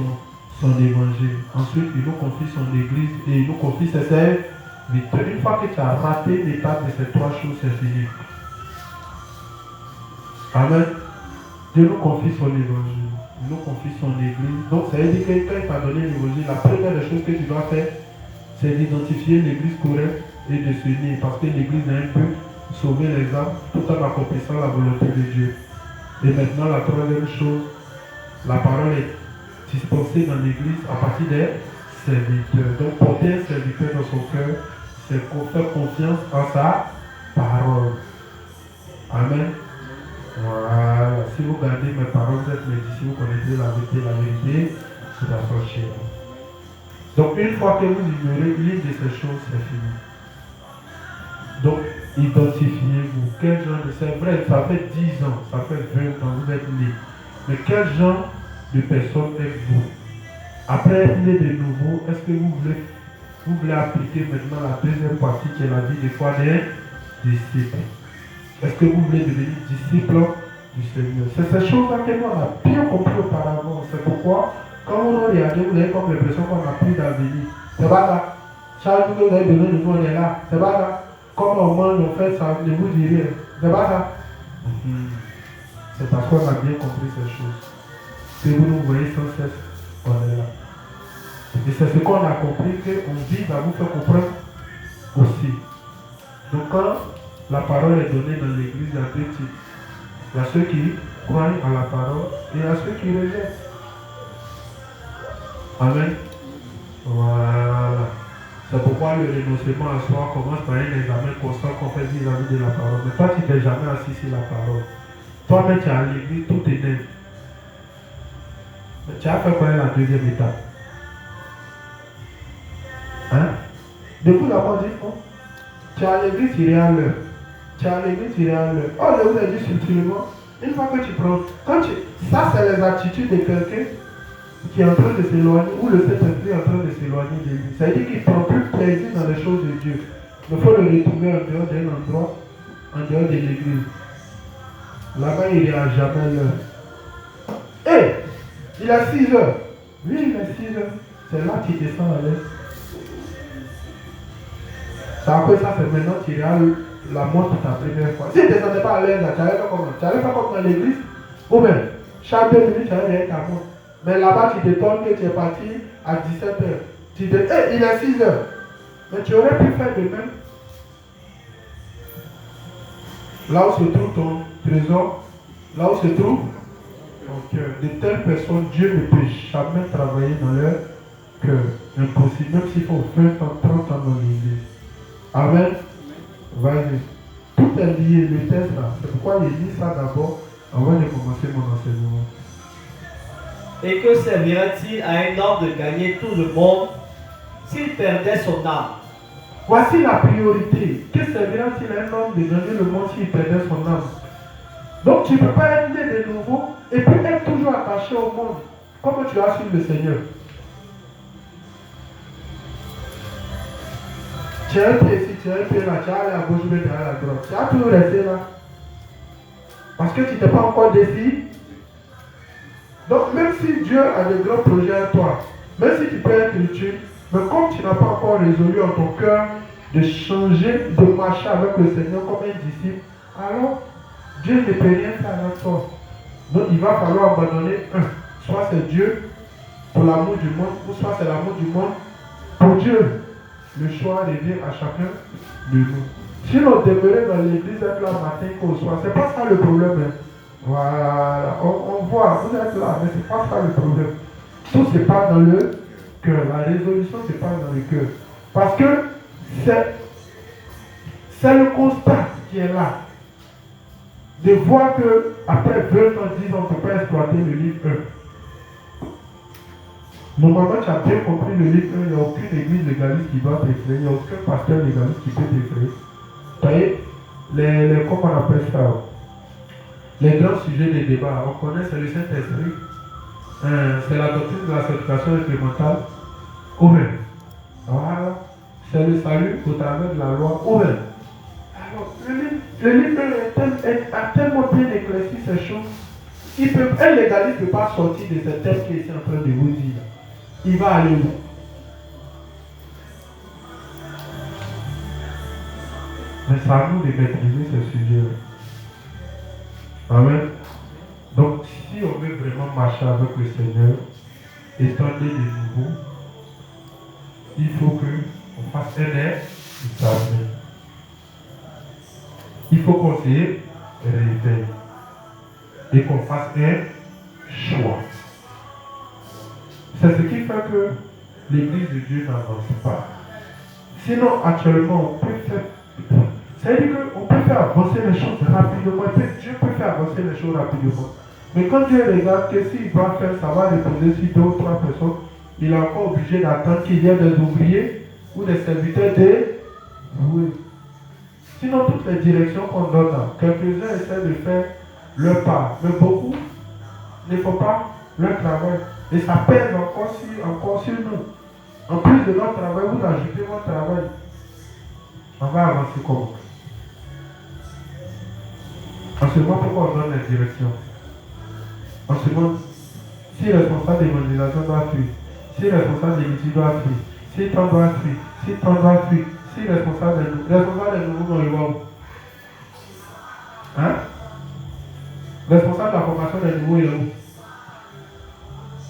son évangile. Ensuite, il nous confie son église et il nous confie ses serviteurs. Une fois que tu as raté l'étape de ces trois choses, c'est fini. Amen. Dieu nous confie son évangile. Il nous confie son église. Donc, ça veut dire que quand il t'a donné l'évangile, la première des choses que tu dois faire, c'est d'identifier l'église correcte et de s'unir. Parce que l'église a un but, sauver les âmes, tout en accomplissant la volonté de Dieu. Et maintenant, la troisième chose, la parole est dispensée dans l'église à partir des serviteurs. Donc, porter un serviteur dans son cœur, c'est faire confiance en sa parole. Amen. Voilà. Si vous gardez mes paroles, vous êtes mes disciples, vous connaissez la vérité, c'est associé. Donc une fois que vous ignorez l'une de ces choses, c'est fini. Donc identifiez-vous. Quel genre de... C'est vrai, ça fait 10 ans, ça fait 20 ans, vous êtes nés. Mais quel genre de personne êtes-vous? Après être né de nouveau, est-ce que vous voulez appliquer maintenant la deuxième partie qui est la vie des foi des disciples? Est-ce que vous voulez devenir disciple du Seigneur? C'est ces choses-là que nous on a bien compris auparavant. C'est pourquoi, quand on regarde, vous avez comme l'impression qu'on n'a plus d'avenir. C'est pas ça. Chaque jour que vous avez besoin de nous, on est là. C'est pas ça. Comme on mange, on fait ça, ne vous dit rien. C'est pas ça. C'est parce qu'on a bien compris ces choses. Que vous nous voyez sans cesse, on est là. Et c'est ce qu'on a compris, qu'on vise à vous faire comprendre aussi. Donc quand la parole est donnée dans l'église, il y a deux types. Il y a ceux qui croient à la parole et il y a ceux qui rejettent. Amen. Voilà. C'est pourquoi le renoncement à soi commence par un examen constant qu'on fait vis-à-vis de la parole. Mais toi, tu n'es jamais assis sur la parole. Toi-même, tu es à l'église, tout est net. Mais tu as fait quoi la deuxième étape? Hein? Depuis d'abord dit, oh, tu es à l'église, tu es à l'heure. Tu es à l'église, tu es à l'heure. Oh, je vous ai dit subtilement, une fois que tu prends, ça c'est les attitudes de quelqu'un qui est en train de s'éloigner, ou le Saint-Esprit est en train de s'éloigner de lui. Ça veut dire qu'il ne prend plus plaisir dans les choses de Dieu. Il faut le retrouver en dehors d'un endroit, en dehors de l'église. Là-bas, il est à jamais l'heure. Hé, il a 6 heures. Oui, il a 6 heures. C'est là qu'il descend à l'est. Ça après ça, c'est maintenant qu'il y a la montre ta première fois. Si tu ne descendais pas à l'aise, tu allais faire comment? Tu allais faire comme dans l'église? Ou bien, chaque 2 minutes, tu allais derrière ta montre. Mais là-bas, tu te donnes que tu es parti à 17h. Tu te dis, hey, il est 6h. Mais tu aurais pu faire de même. Là où se trouve ton trésor, là où se trouve ton cœur. De telles personnes, Dieu ne peut jamais travailler dans leur cœur. Impossible, même s'il faut 20 ans, 30 ans dans l'église. Amen. Vas-y. Tout est lié, le test là. C'est pourquoi j'ai dit ça d'abord avant de commencer mon enseignement. Et que servirait-il à un homme de gagner tout le monde s'il perdait son âme? Voici la priorité. Que servirait-il à un homme de gagner le monde s'il perdait son âme? Donc tu ne peux pas être né de nouveau et puis être toujours attaché au monde. Comment tu as su le Seigneur? Tu as un pied ici, tu as un pied là, tu as allé à gauche, tu as allé à droite. Tu as toujours resté là. Parce que tu n'es pas encore décidé. Donc même si Dieu a de grands projets à toi, même si tu peux être utile, mais comme tu n'as pas encore résolu en ton cœur de changer, de marcher avec le Seigneur comme un disciple, alors Dieu ne peut rien faire avec toi. Donc il va falloir abandonner un. Soit c'est Dieu pour l'amour du monde, ou soit c'est l'amour du monde pour Dieu. Le choix revient à chacun de nous. Si on demeurait dans l'église, être là matin qu'au soir, c'est pas ça le problème. Hein. Voilà, on voit, vous êtes là, mais c'est pas ça le problème. Tout se passe dans le cœur. La résolution se passe dans le cœur. Parce que c'est le constat qui est là. De voir que après 20 ans, 10 ans, on ne peut pas exploiter le livre 1. Normalement, tu as bien compris le livre 1, il n'y a aucune église légaliste qui va t'effrayer, il n'y a aucun pasteur légaliste qui peut t'effrayer. Vous voyez, comment on appelle ça? Les grands sujets des débats, on connaît, c'est le Saint-Esprit, c'est la doctrine de la sanctification incrémentale, ou même, voilà, c'est le salut au travers de la loi, ou même. Alors, le livre a tellement bien éclairci ces choses, un légaliste ne peut pas sortir de ce thème qui est en train de vous dire. Il va aller où? Mais c'est à nous de maîtriser ce sujet-là. Amen. Donc, si on veut vraiment marcher avec le Seigneur, étant né de nouveau, il faut qu'on fasse un examen. Il faut qu'on se réveille et qu'on fasse un choix. C'est ce qui fait que l'Église de Dieu n'avance pas. Sinon, actuellement, on peut faire, c'est-à-dire qu'on peut faire avancer les choses rapidement. Dieu peut faire avancer les choses rapidement. Mais quand Dieu regarde que s'il va faire, ça va reposer sur 2 ou 3 personnes, il est encore obligé d'attendre qu'il y ait des ouvriers ou des serviteurs dévoués. Sinon, toutes les directions qu'on donne, quelques-uns essaient de faire leur part, mais beaucoup ne font pas leur travail. Et ça pèse encore sur nous. En plus de notre travail, vous ajoutez votre travail. On va avancer comment? En ce moment, pourquoi on donne les directions? En ce moment, si le responsable d'évangélisation doit fuir, si le responsable d'église doit fuir, si ton doit fuir, si ton doit fuir, si le responsable des nouveaux, il va où? Hein? Le responsable de la formation des nouveaux, il est où?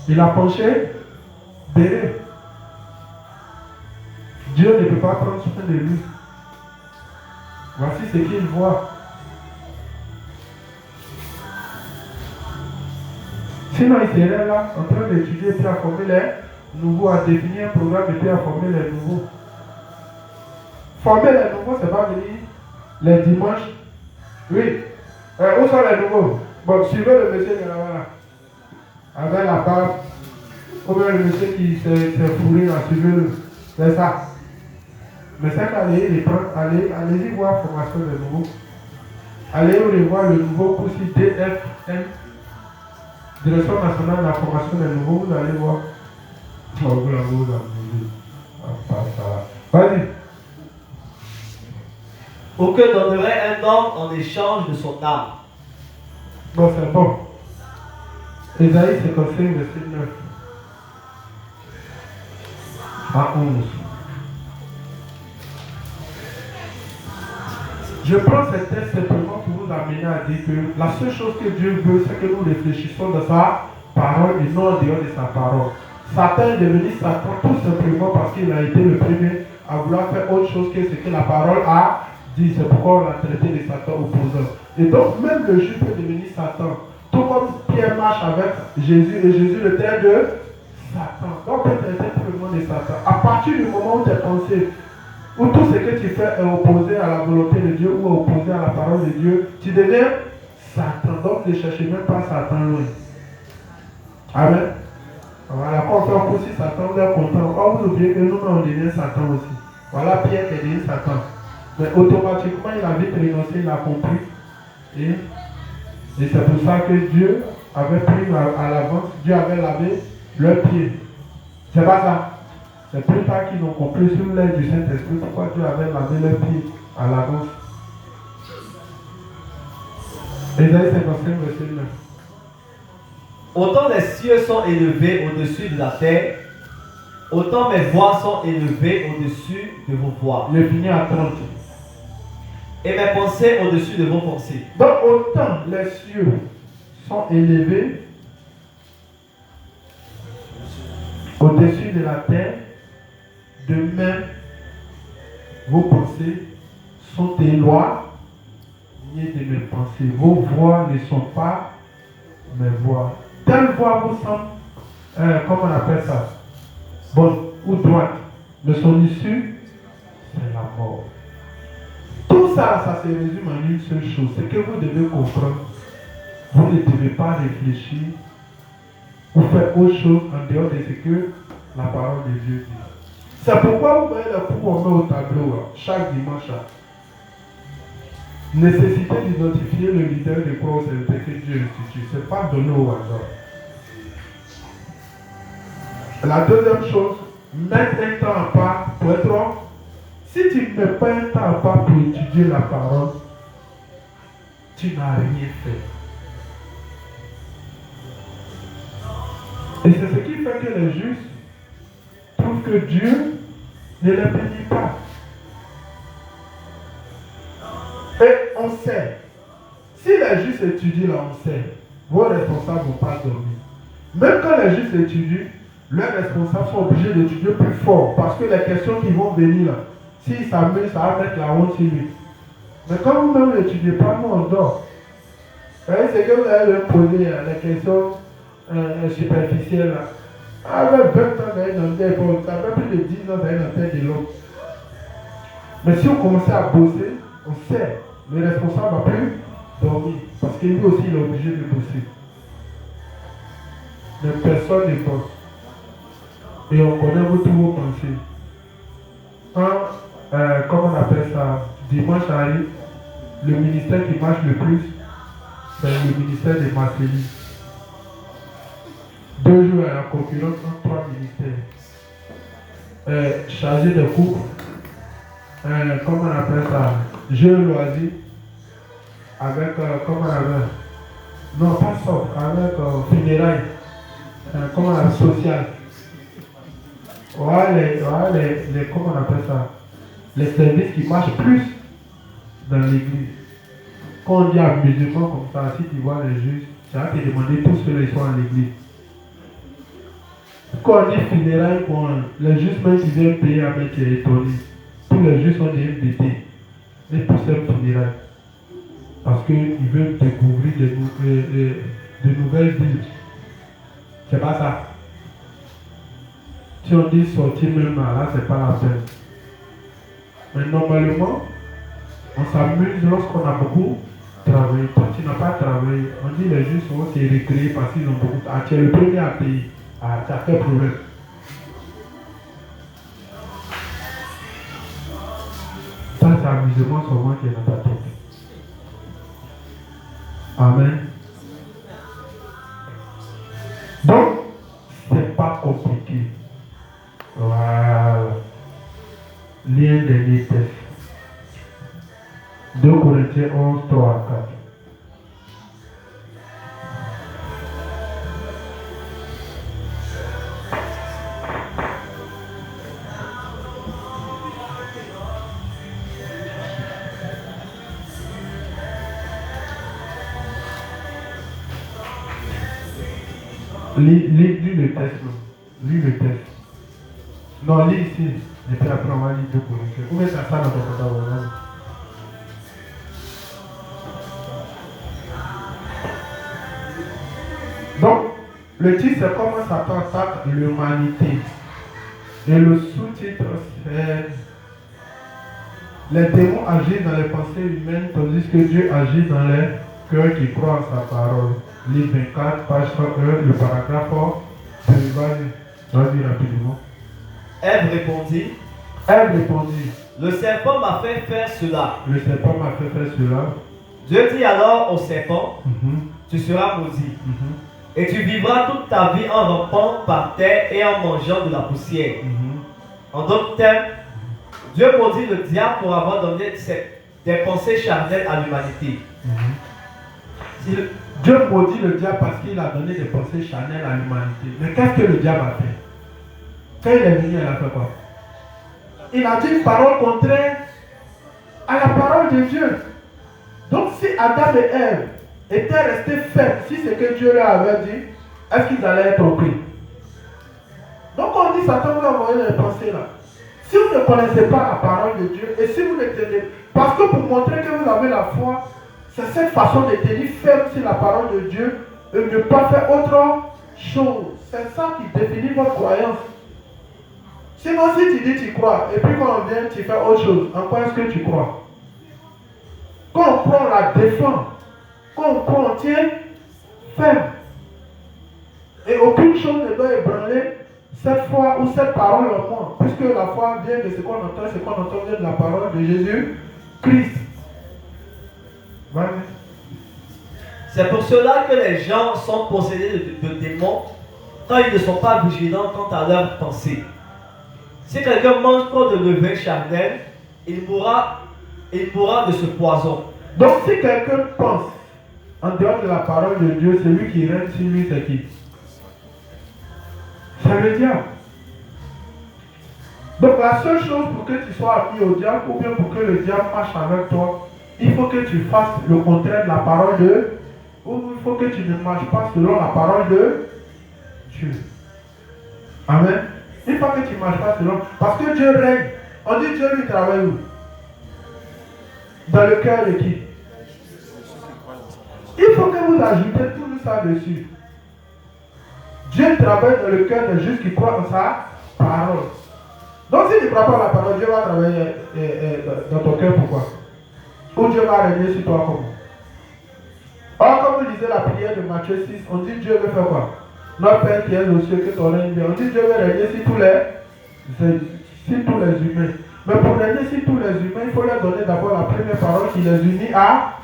Il a penché, béré. Dieu ne peut pas prendre soin de lui. Voici ce qu'il voit. Sinon, il serait là en train d'étudier et puis à former les nouveaux, à définir un programme et puis à former les nouveaux. Former les nouveaux, c'est pas venir les dimanches. Oui. Où sont les nouveaux? Bon, suivez le monsieur de là-bas. Avec la barbe. Ou bien le monsieur qui s'est fourré là, suivez-le. C'est ça. Mais c'est qu'allez les prendre, allez-y voir la formation des nouveaux. Allez revoir le nouveau cours sur DFM. Direction nationale de la formation des nouveaux, vous allez voir. Vas-y. Pour que donnerait un homme en échange de son âme. Bon, c'est bon. Ésaïe 55, verset 9 à 11. Je prends cette texte simplement pour nous amener à dire que la seule chose que Dieu veut, c'est que nous réfléchissons de sa parole et non en dehors de sa parole. Satan est devenu Satan tout simplement parce qu'il a été le premier à vouloir faire autre chose que ce que la parole a dit. C'est pourquoi on l'a traité de Satan opposant. Et donc, même le juif peut devenir Satan. Tout comme Pierre marche avec Jésus et Jésus le traite de Satan. Donc, on peut traiter tout le monde de Satan. À partir du moment où tes pensées, où tout ce que tu fais est opposé à la volonté de Dieu ou est opposé à la parole de Dieu, tu deviens Satan. Donc, ne cherchez même pas Satan loin. Amen. Voilà, quand on fait un coup sur Satan, vous êtes content. Oh, vous oubliez que nous, on devient Satan aussi. Voilà Pierre qui est devenu Satan. Mais automatiquement, il a vite renoncé, il a compris. Et c'est pour ça que Dieu avait pris à l'avance, Dieu avait lavé leurs pieds. C'est pas ça. C'est plus tard qu'ils ont compris sur l'aide du Saint-Esprit pourquoi Dieu avait lavé leurs pieds à l'avance. Ésaïe 55, verset 9. Autant les cieux sont élevés au-dessus de la terre, autant mes voix sont élevées au-dessus de vos voix. Je finis à 30. Et mes pensées au-dessus de vos pensées. Donc autant les cieux sont élevés au-dessus de la terre, de même vos pensées sont éloignées de mes pensées. Vos voix ne sont pas mes voix. Telle voix vous semble, comment on appelle ça, bonne ou droite, mais son issue, c'est la mort. Tout ça, ça se résume en une seule chose, c'est que vous devez comprendre, vous ne devez pas réfléchir ou faire autre chose en dehors de ce que la parole de Dieu dit. C'est pourquoi vous voyez le cours qu'on met au tableau chaque dimanche. Nécessité d'identifier le leader de quoi c'est que Dieu institue. Ce n'est pas donné au hasard. La deuxième chose, mettre un temps à part pour être homme. Si tu ne mets pas un temps à part pour étudier la parole, tu n'as rien fait. Et c'est ce qui fait que les justes trouvent que Dieu ne les bénit pas. Et on sait, si les justes étudient là, on sait, vos responsables ne vont pas dormir. Même quand les justes étudient, leurs responsables sont obligés d'étudier plus fort parce que les questions qui vont venir là, s'ils s'amusent, ça va mettre la honte sur lui. Mais quand vous-même n'étudiez pas, nous on dort. Vous voyez, c'est que vous allez leur poser les questions superficielles là. Avec 20 ans, vous allez dans le tête, ça fait plus de 10 ans, vous allez dans la tête de l'autre. Mais si on commençait à bosser, on sait, le responsable va plus dormir. Parce que lui aussi, il est obligé de bosser. Mais personne ne bosse. Et on connaît tous vos pensées. Quand, comment on appelle ça, dimanche arrive, le ministère qui marche le plus, c'est le ministère de Marcélie. 2 jours à la concurrence entre 3 ministères. Chargé de cours, comment on appelle ça, jeu loisir, avec, comment on appelle, non pas ça, avec funérailles, comment on appelle, social. Voilà les, comment on appelle ça, les services qui marchent plus dans l'église. Quand on dit à musulmans comme ça, si tu vois les juges, tu vas te demander tous ceux qui sont à l'église. Quand on dit funérailles, les juges même qui viennent payer avec tu es étonné. Tous les juges sont des MDT. Mais pour ces funérailles. Parce qu'ils veulent découvrir de nouvelles villes. C'est pas ça. Si on dit sortir même là, c'est pas la peine. Mais normalement, on s'amuse lorsqu'on a beaucoup travaillé. Quand tu n'as pas travaillé, on dit les juges sont aussi récréés parce qu'ils ont beaucoup. Ah, tu es le premier à payer. Ah, tu as quel problème? Ça, c'est amusement seulement qui est dans ta tête. Amen. Donc, c'est pas compliqué. Voilà. Lien dernier texte. 2 Corinthiens 11, 3 à 4. Lis le texte. Lis le texte. Non, lis ici. Et puis après, on va lire 2 Corinthiens. Où est ça dans ton portable? Donc, le titre, c'est comment Satan attaque l'humanité. Et le sous-titre, c'est les démons agissent dans les pensées humaines, tandis que Dieu agit dans les cœurs qui croient en sa parole. Livre 24, page 101, le paragraphe. Vas-y rapidement. Ève répondit. Le serpent m'a fait faire cela. Dieu dit alors au serpent, tu seras maudit. Et tu vivras toute ta vie en rampant par terre et en mangeant de la poussière. En d'autres termes, Dieu maudit le diable pour avoir donné des pensées charnelles à l'humanité. Dieu maudit le diable parce qu'il a donné des pensées charnelles à l'humanité. Mais qu'est-ce que le diable a fait? Quand il est venu, il a fait quoi? Il a dit une parole contraire à la parole de Dieu. Donc si Adam et Ève étaient restés fermes, si c'est que Dieu leur avait dit, est-ce qu'ils allaient être pris? Donc on dit, Satan vous a envoyé les pensées là. Si vous ne connaissez pas la parole de Dieu, et si vous ne tenez, parce que pour montrer que vous avez la foi, c'est cette façon de tenir ferme sur la parole de Dieu et ne pas faire autre chose. C'est ça qui définit votre croyance. Sinon, si tu dis tu crois, et puis quand on vient, tu fais autre chose, en quoi est-ce que tu crois? Quand on croit, on la défend. Quand on croit, on tient ferme. Et aucune chose ne doit ébranler cette foi ou cette parole en moi, puisque la foi vient de ce qu'on entend vient de la parole de Jésus-Christ. C'est pour cela que les gens sont possédés de démons quand ils ne sont pas vigilants quant à leurs pensées. Si quelqu'un mange trop de levain charnel, il mourra de ce poison. Donc si quelqu'un pense en dehors de la parole de Dieu, celui qui règne sur lui, c'est qui? C'est le diable. Donc la seule chose pour que tu sois ami au diable, ou bien pour que le diable marche avec toi, il faut que tu fasses le contraire de la parole de, ou il faut que tu ne marches pas selon la parole de Dieu. Amen. Il faut que tu ne marches pas selon, parce que Dieu règne. On dit Dieu lui travaille où? Dans le cœur de qui? Il faut que vous ajoutez tout ça dessus. Dieu travaille dans le cœur des justes qui croient en sa parole. Donc si tu ne crois pas en la parole, Dieu va travailler dans ton cœur. Pourquoi? Ou Dieu va régner sur toi comment? lisez la prière de Matthieu 6, on dit Dieu veut faire quoi? Notre Père qui est aux cieux, que ton règne vienne. On dit Dieu veut régner sur tous les humains. Mais pour régner sur tous les humains, il faut leur donner d'abord la première parole qui les unit à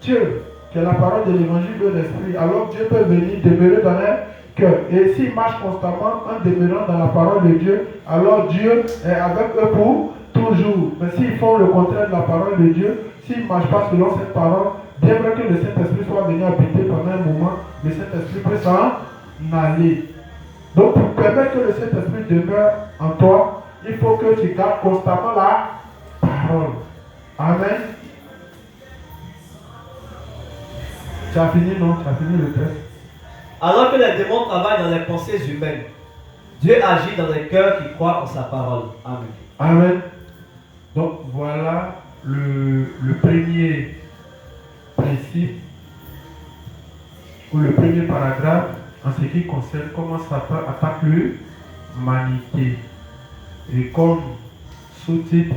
Dieu, qui est la parole de l'évangile de l'esprit. Alors Dieu peut venir demeurer dans leur cœur. Et s'ils marchent constamment en demeurant dans la parole de Dieu, alors Dieu est avec eux pour toujours. Mais s'ils font le contraire de la parole de Dieu, s'ils ne marchent pas selon cette parole, bien vrai que le Saint-Esprit soit venu habiter pendant un moment, le Saint-Esprit peut s'en aller. Donc pour permettre que le Saint-Esprit demeure en toi, il faut que tu gardes constamment la parole. Amen. Tu as fini, non? Tu as fini le texte. Alors que les démons travaillent dans les pensées humaines, Dieu agit dans les cœurs qui croient en sa parole. Amen. Amen. Donc voilà le premier principe ou le premier paragraphe en ce qui concerne comment Satan attaque l'humanité. Et comme sous-titre,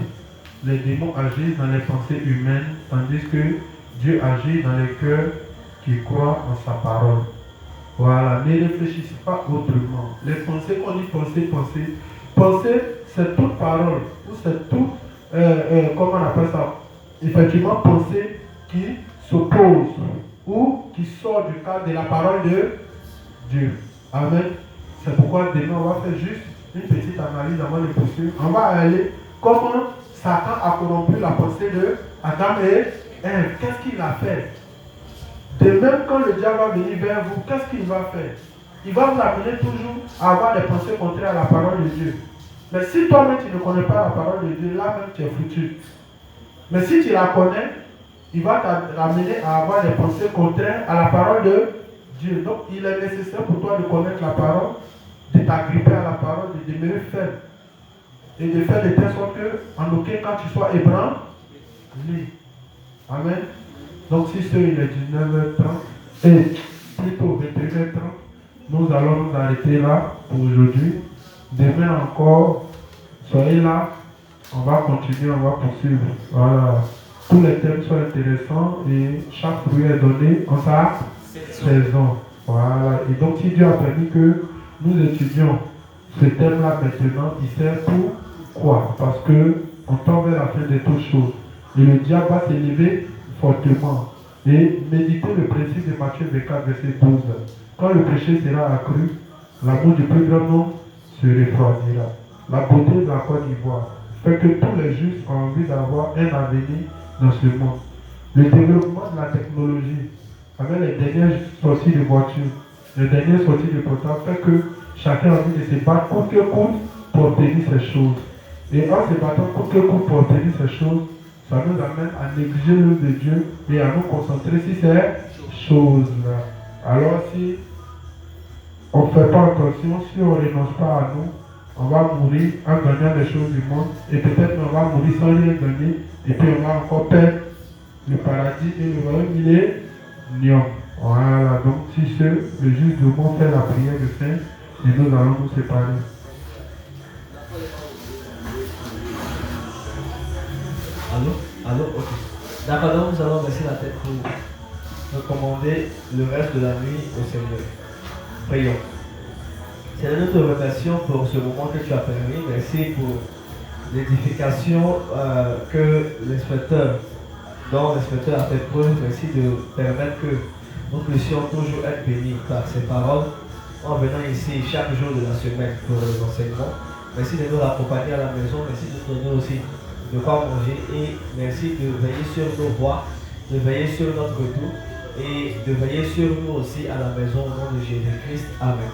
les démons agissent dans les pensées humaines, tandis que Dieu agit dans les cœurs qui croient en sa parole. Voilà, ne réfléchissez pas autrement. Les pensées, on dit penser. Penser, c'est toute parole, ou c'est tout, comment on appelle ça? Effectivement, pensée qui s'oppose ou qui sort du cadre de la parole de Dieu. Amen. C'est pourquoi demain, on va faire juste une petite analyse avant de poursuivre. On va aller comment Satan a corrompu la pensée de Adam et Ève. Qu'est-ce qu'il a fait? De même, quand le diable va venir vers vous, qu'est-ce qu'il va faire? Il va vous amener toujours à avoir des pensées contraires à la parole de Dieu. Mais si toi-même tu ne connais pas la parole de Dieu, là même tu es foutu. Mais si tu la connais, il va t'amener à avoir des pensées contraires à la parole de Dieu. Donc il est nécessaire pour toi de connaître la parole, de t'agripper à la parole, de demeurer ferme. Et de faire de telle sorte que, en aucun cas, tu sois ébranlé. Amen. Donc si c'est il est 19h30, et plutôt 21h30, nous allons nous arrêter là pour aujourd'hui. Demain encore, soyez là, on va continuer, on va poursuivre. Voilà. Tous les thèmes sont intéressants et chaque fruit est donné en sa saison. Voilà. Et donc si Dieu a permis que nous étudions ce thème-là maintenant, il sert pour quoi? Parce que on tend vers la fin de toutes choses. Et le diable va s'élever fortement. Et méditez le principe de Matthieu 24, verset 12. Quand le péché sera accru, l'amour du plus grand nombre se refroidira. La beauté de la Côte d'Ivoire fait que tous les justes ont envie d'avoir un avenir dans ce monde. Le développement de la technologie, avec les dernières sorties de voitures, les dernières sorties de portables, fait que chacun a envie de se battre coûte que coûte pour obtenir ces choses. Et en se battant coûte que coûte pour obtenir ces choses, ça nous amène à négliger l'œuvre de Dieu et à nous concentrer sur ces choses-là. Alors si on ne fait pas attention, si on ne renonce pas à nous, on va mourir en gagnant les choses du monde et peut-être on va mourir sans rien gagner et puis on va encore perdre le paradis et le royaume millénium. Voilà, donc si le juste du monde fait la prière de fin et nous allons nous séparer. Allô, ok. D'accord, donc nous allons baisser la tête pour recommander le reste de la nuit au Seigneur. Prions. Seigneur, nous te remercions pour ce moment que tu as permis. Merci pour l'édification que l'inspecteur, dont l'inspecteur a fait preuve. Merci de permettre que nous puissions toujours être bénis par ces paroles en venant ici chaque jour de la semaine pour les enseignements. Merci de nous accompagner à la maison. Merci de nous donner aussi de quoi manger et merci de veiller sur nos voix, de veiller sur notre retour et de veiller sur nous aussi à la maison au nom de Jésus-Christ. Amen.